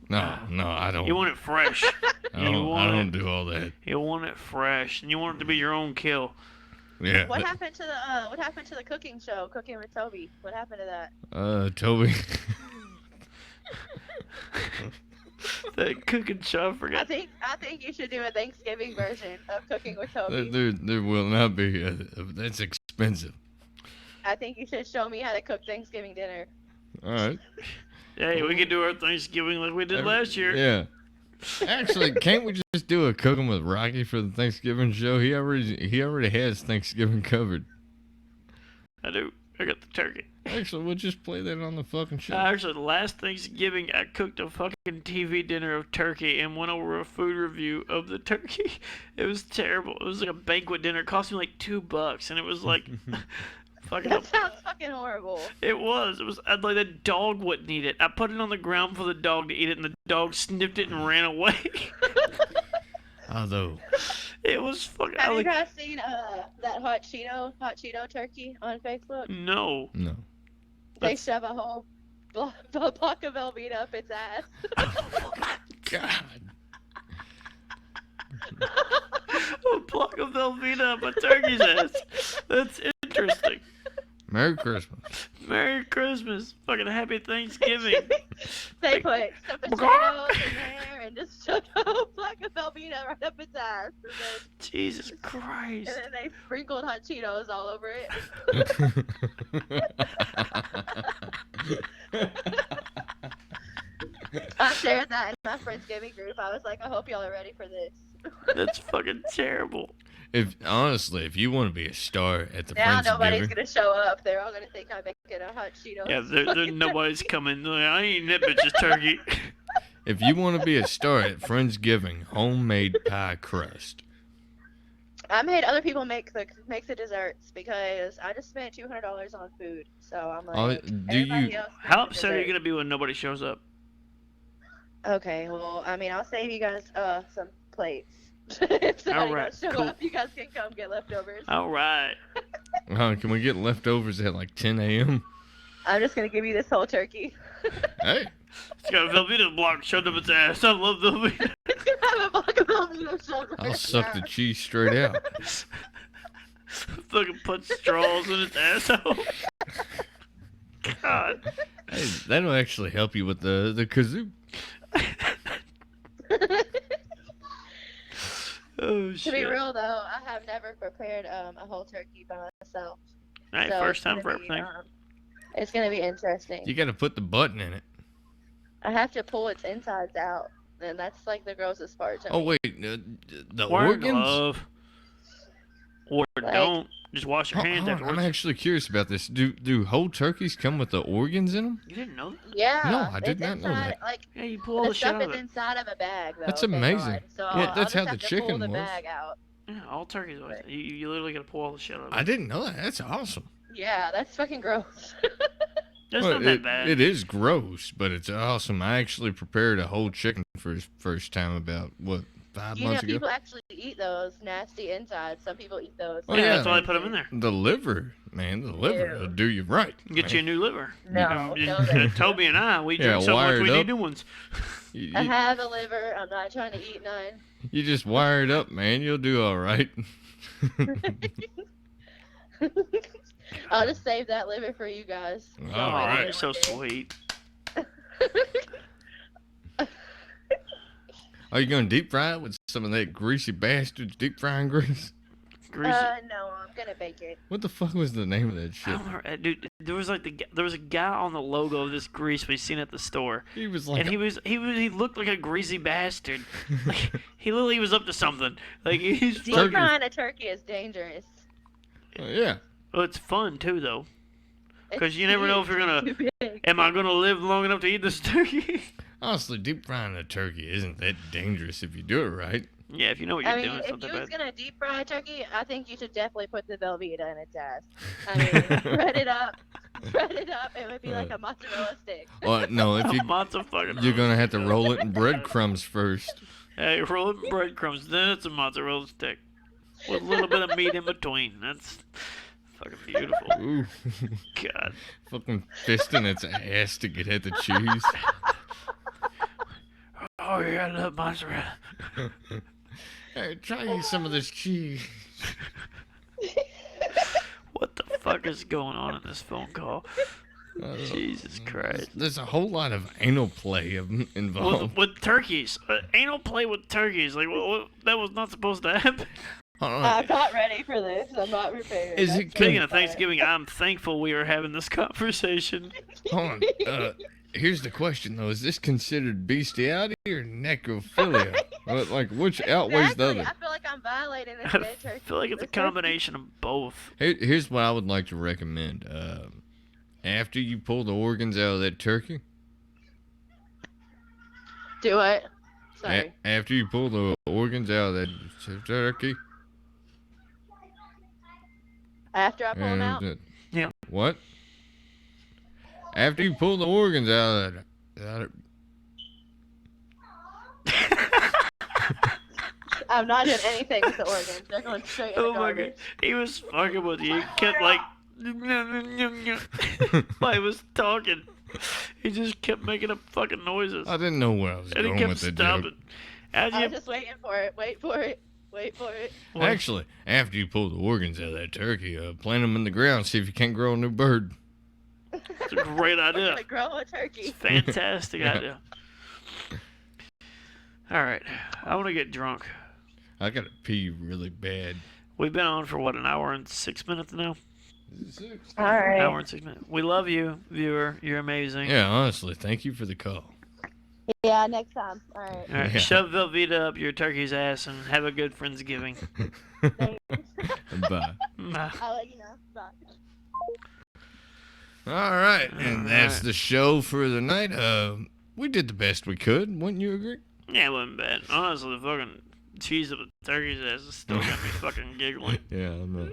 Speaker 1: No, I don't.
Speaker 2: You want it fresh.
Speaker 1: I don't,
Speaker 2: you
Speaker 1: I
Speaker 2: want
Speaker 1: don't
Speaker 2: it.
Speaker 1: do all that.
Speaker 2: You want it fresh, and you want it to be your own kill.
Speaker 1: Yeah.
Speaker 7: What happened to the What happened to the cooking show, Cooking with Toby? What happened to that?
Speaker 1: Toby.
Speaker 2: That cooking show, I
Speaker 7: I
Speaker 2: forgot.
Speaker 7: think you should do a Thanksgiving version of Cooking with Toby.
Speaker 1: there will not be. That's expensive.
Speaker 7: I think you should show me how to cook Thanksgiving dinner.
Speaker 1: All right.
Speaker 2: Hey, we could do our Thanksgiving like we did last year.
Speaker 1: Yeah. Actually, can't we just do a cooking with Rocky for the Thanksgiving show? He already has Thanksgiving covered.
Speaker 2: I do. I got the turkey.
Speaker 1: Actually, we'll just play that on the fucking show.
Speaker 2: Actually, last Thanksgiving, I cooked a fucking TV dinner of turkey and went over a food review of the turkey. It was terrible. It was like a banquet dinner. It cost me like $2, and it was like fucking.
Speaker 7: That sounds fucking horrible.
Speaker 2: It was. I'd like the dog wouldn't eat it. I put it on the ground for the dog to eat it, and the dog sniffed it and ran away.
Speaker 1: Although,
Speaker 2: It was fucking.
Speaker 7: Have you guys seen that hot Cheeto turkey on Facebook?
Speaker 2: No.
Speaker 1: no.
Speaker 7: They shove a whole block of Velveeta up its ass.
Speaker 1: God.
Speaker 2: A block of Velveeta up a turkey's ass. That's interesting.
Speaker 1: Merry Christmas.
Speaker 2: Merry Christmas. Fucking happy Thanksgiving.
Speaker 7: They put some potatoes in there and just shoved a whole block of Velveeta right up its ass.
Speaker 2: Jesus Christ.
Speaker 7: And then they sprinkled hot Cheetos all over it. I'm shared that in my Friendsgiving group. I was like, I hope y'all are ready for this.
Speaker 2: That's fucking terrible.
Speaker 1: If you want to be a star at the
Speaker 7: Now nobody's
Speaker 1: Friendsgiving,
Speaker 7: gonna show up. They're all gonna think I'm making a hot Cheetos.
Speaker 2: Yeah, there nobody's coming. Like, I ain't eating that bitch's turkey.
Speaker 1: if you want to be a star at Friendsgiving, homemade pie crust.
Speaker 7: I made other people make the desserts because I just spent $200 on food. So I'm like,
Speaker 1: Oh,
Speaker 7: everybody else makes
Speaker 2: How
Speaker 7: the
Speaker 2: upset are you
Speaker 7: dessert.
Speaker 2: gonna be when nobody shows up?
Speaker 7: Okay, well, I mean, I'll save you guys some plates. If somebody
Speaker 2: Alright,
Speaker 7: don't show
Speaker 2: cool.
Speaker 7: up, you guys can come get leftovers.
Speaker 2: All right.
Speaker 1: Can we get leftovers at like 10 a.m.?
Speaker 7: I'm just gonna give you this whole turkey.
Speaker 1: Hey,
Speaker 2: It's got a Velveeta block shoved up its ass. I love Velveeta.
Speaker 7: It's gonna have a block of Velveeta shoved up
Speaker 1: I'll
Speaker 7: its
Speaker 1: suck the
Speaker 7: ass.
Speaker 1: cheese straight out.
Speaker 2: Fucking put straws in its asshole. God.
Speaker 1: Hey, that'll actually help you with the kazoo.
Speaker 2: Oh
Speaker 7: To
Speaker 2: shit.
Speaker 7: be real though, I have never prepared a whole turkey by myself.
Speaker 2: Hey,
Speaker 7: So
Speaker 2: first
Speaker 7: it's
Speaker 2: time
Speaker 7: gonna
Speaker 2: for
Speaker 7: be,
Speaker 2: everything.
Speaker 7: It's gonna be interesting.
Speaker 1: You got to put the button in it.
Speaker 7: I have to pull its insides out, and that's like the grossest part to
Speaker 1: Oh
Speaker 7: me.
Speaker 1: wait, the
Speaker 2: Wear
Speaker 1: organs.
Speaker 2: glove. Or
Speaker 7: Like-
Speaker 2: don't. Just wash your hands
Speaker 1: Hold on,
Speaker 2: afterwards.
Speaker 1: I'm actually curious about this. Do whole turkeys come with the organs in them?
Speaker 2: You didn't know that?
Speaker 7: Yeah.
Speaker 1: No, I did
Speaker 7: it's
Speaker 1: not know
Speaker 7: inside,
Speaker 1: that.
Speaker 7: Like
Speaker 2: Yeah, you pull all
Speaker 7: the
Speaker 2: the shit
Speaker 7: stuff
Speaker 2: out
Speaker 7: is
Speaker 2: of it.
Speaker 7: inside of a bag though.
Speaker 1: That's
Speaker 7: thank
Speaker 1: amazing.
Speaker 7: God. So
Speaker 1: Yeah,
Speaker 7: I'll
Speaker 1: that's
Speaker 7: just
Speaker 1: how
Speaker 7: have
Speaker 1: the
Speaker 7: to
Speaker 1: chicken
Speaker 7: pull the
Speaker 1: was.
Speaker 7: bag out.
Speaker 2: Yeah, all turkeys always. You literally gotta pull all the shit out of it.
Speaker 1: I didn't know that. That's awesome.
Speaker 7: Yeah, that's fucking gross.
Speaker 2: It's
Speaker 1: Well,
Speaker 2: not that bad.
Speaker 1: It is gross, but it's awesome. I actually prepared a whole chicken for the first time about, 5
Speaker 7: You know,
Speaker 1: months ago?
Speaker 7: people actually eat those nasty insides. Some people eat those.
Speaker 1: Oh,
Speaker 2: yeah,
Speaker 1: yeah.
Speaker 2: that's why I put them in there.
Speaker 1: The liver, man, the liver
Speaker 7: Ew.
Speaker 1: will do you right.
Speaker 2: Get you a new liver.
Speaker 7: No,
Speaker 2: You-
Speaker 7: no, they-
Speaker 2: Toby and I, we
Speaker 1: Yeah,
Speaker 2: drink so much
Speaker 1: wired
Speaker 2: we need
Speaker 1: up.
Speaker 2: new ones.
Speaker 1: You,
Speaker 7: I
Speaker 1: you-
Speaker 7: have a liver. I'm not trying to eat none.
Speaker 1: you just wire it up, man. You'll do all right.
Speaker 7: I'll just save that liver for you guys.
Speaker 1: All
Speaker 2: Oh,
Speaker 1: right.
Speaker 2: you're so sweet.
Speaker 1: Are you going to deep fry it with some of that greasy bastard's deep frying grease?
Speaker 2: Greasy.
Speaker 7: No, I'm gonna bake it.
Speaker 1: What the fuck was the name of that
Speaker 2: I
Speaker 1: shit?
Speaker 2: don't remember, dude. There was like there was a guy on the logo of this grease we seen at the store,
Speaker 1: He was like,
Speaker 2: and he looked like a greasy bastard. Like, he literally was up to something. Like he's
Speaker 7: Deep
Speaker 2: fucking.
Speaker 7: frying a turkey is dangerous.
Speaker 1: yeah.
Speaker 2: Well, it's fun too, though. 'Cause
Speaker 7: It's
Speaker 2: you never know if you're gonna-
Speaker 7: too big.
Speaker 2: Am I gonna live long enough to eat this turkey?
Speaker 1: Honestly, deep frying a turkey isn't that dangerous if you do it right.
Speaker 2: Yeah, if you know what you're
Speaker 7: I mean,
Speaker 2: doing, it's
Speaker 7: if
Speaker 2: not
Speaker 7: you
Speaker 2: that
Speaker 7: was
Speaker 2: bad.
Speaker 7: gonna deep fry a turkey, I think you should definitely put the Velveeta in its ass. I mean, spread it up. It would be like a mozzarella stick.
Speaker 1: Well, no, if you
Speaker 2: Lots of fucking.
Speaker 1: you're gonna have to roll it in breadcrumbs first.
Speaker 2: Hey, roll it in breadcrumbs, then it's a mozzarella stick with a little bit of meat in between. That's fucking beautiful.
Speaker 1: Ooh,
Speaker 2: God.
Speaker 1: fucking fisting its ass to get at the cheese.
Speaker 2: Oh yeah, I love mozzarella.
Speaker 1: Hey, try some of this cheese.
Speaker 2: What the fuck is going on in this phone call? Jesus Christ.
Speaker 1: There's a whole lot of anal play involved.
Speaker 2: With turkeys, anal play with turkeys. Like that was not supposed to happen.
Speaker 1: Hold on.
Speaker 7: I'm not ready for this. I'm not prepared.
Speaker 1: Is
Speaker 7: That's
Speaker 1: it
Speaker 2: Speaking
Speaker 1: con-
Speaker 2: of Thanksgiving, I'm thankful we are having this conversation.
Speaker 1: Hold on. Here's the question though: is this considered bestiality or necrophilia? Like, which outweighs the
Speaker 7: Exactly.
Speaker 1: other?
Speaker 7: I feel like I'm violating this
Speaker 2: I
Speaker 7: dead turkey.
Speaker 2: feel like it's a
Speaker 7: This turkey-
Speaker 2: combination of both.
Speaker 1: Here's what I would like to recommend. After you pull the organs out of that turkey,
Speaker 7: Do it. Sorry.
Speaker 1: after you pull the organs out of that turkey,
Speaker 7: After I pull them out.
Speaker 2: Yeah.
Speaker 1: What? After you pull the organs out of it,
Speaker 7: I'm not doing anything with the organs. They're going straight in the
Speaker 2: Oh my god,
Speaker 7: garbage.
Speaker 2: he was fucking with you. He kept like, while he was talking, he just kept making up fucking noises,
Speaker 1: I didn't know where I was
Speaker 2: and he
Speaker 1: going
Speaker 2: kept
Speaker 1: with the
Speaker 2: stopping.
Speaker 1: joke.
Speaker 2: As
Speaker 7: I
Speaker 2: you,
Speaker 7: was just waiting for it. Wait for it. Wait for it.
Speaker 1: Actually, after you pull the organs out of that turkey, plant them in the ground, see if you can't grow a new bird.
Speaker 2: it's a great
Speaker 7: I'm
Speaker 2: idea.
Speaker 7: gonna grow a turkey.
Speaker 2: Fantastic idea. All right, I want to get drunk.
Speaker 1: I gotta pee really bad.
Speaker 2: We've been on for what, an hour and 6 minutes now?
Speaker 7: All right.
Speaker 2: Hour and 6 minutes. We love you, viewer. You're amazing.
Speaker 1: Yeah, honestly, thank you for the call.
Speaker 7: Yeah, next time. All right.
Speaker 2: All right,
Speaker 1: Yeah.
Speaker 2: shove Velveeta up your turkey's ass and have a good Friendsgiving.
Speaker 7: Thanks.
Speaker 1: Bye.
Speaker 2: Bye.
Speaker 7: I'll let you know. Bye.
Speaker 1: All right, and that's the show for the night. We did the best we could. Wouldn't you agree?
Speaker 2: Yeah, it wasn't bad. Honestly, the fucking cheese of a turkey's ass has still got me fucking giggling.
Speaker 1: Yeah, I know.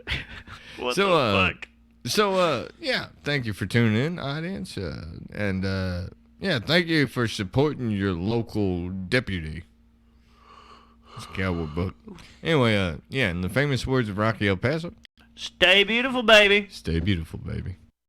Speaker 2: What
Speaker 1: So,
Speaker 2: the fuck?
Speaker 1: So, yeah, thank you for tuning in, audience. Yeah, thank you for supporting your local deputy. It's Cowboy Buck. Anyway, yeah, in the famous words of Rocky El Paso,
Speaker 2: Stay beautiful, baby.
Speaker 1: stay beautiful, baby.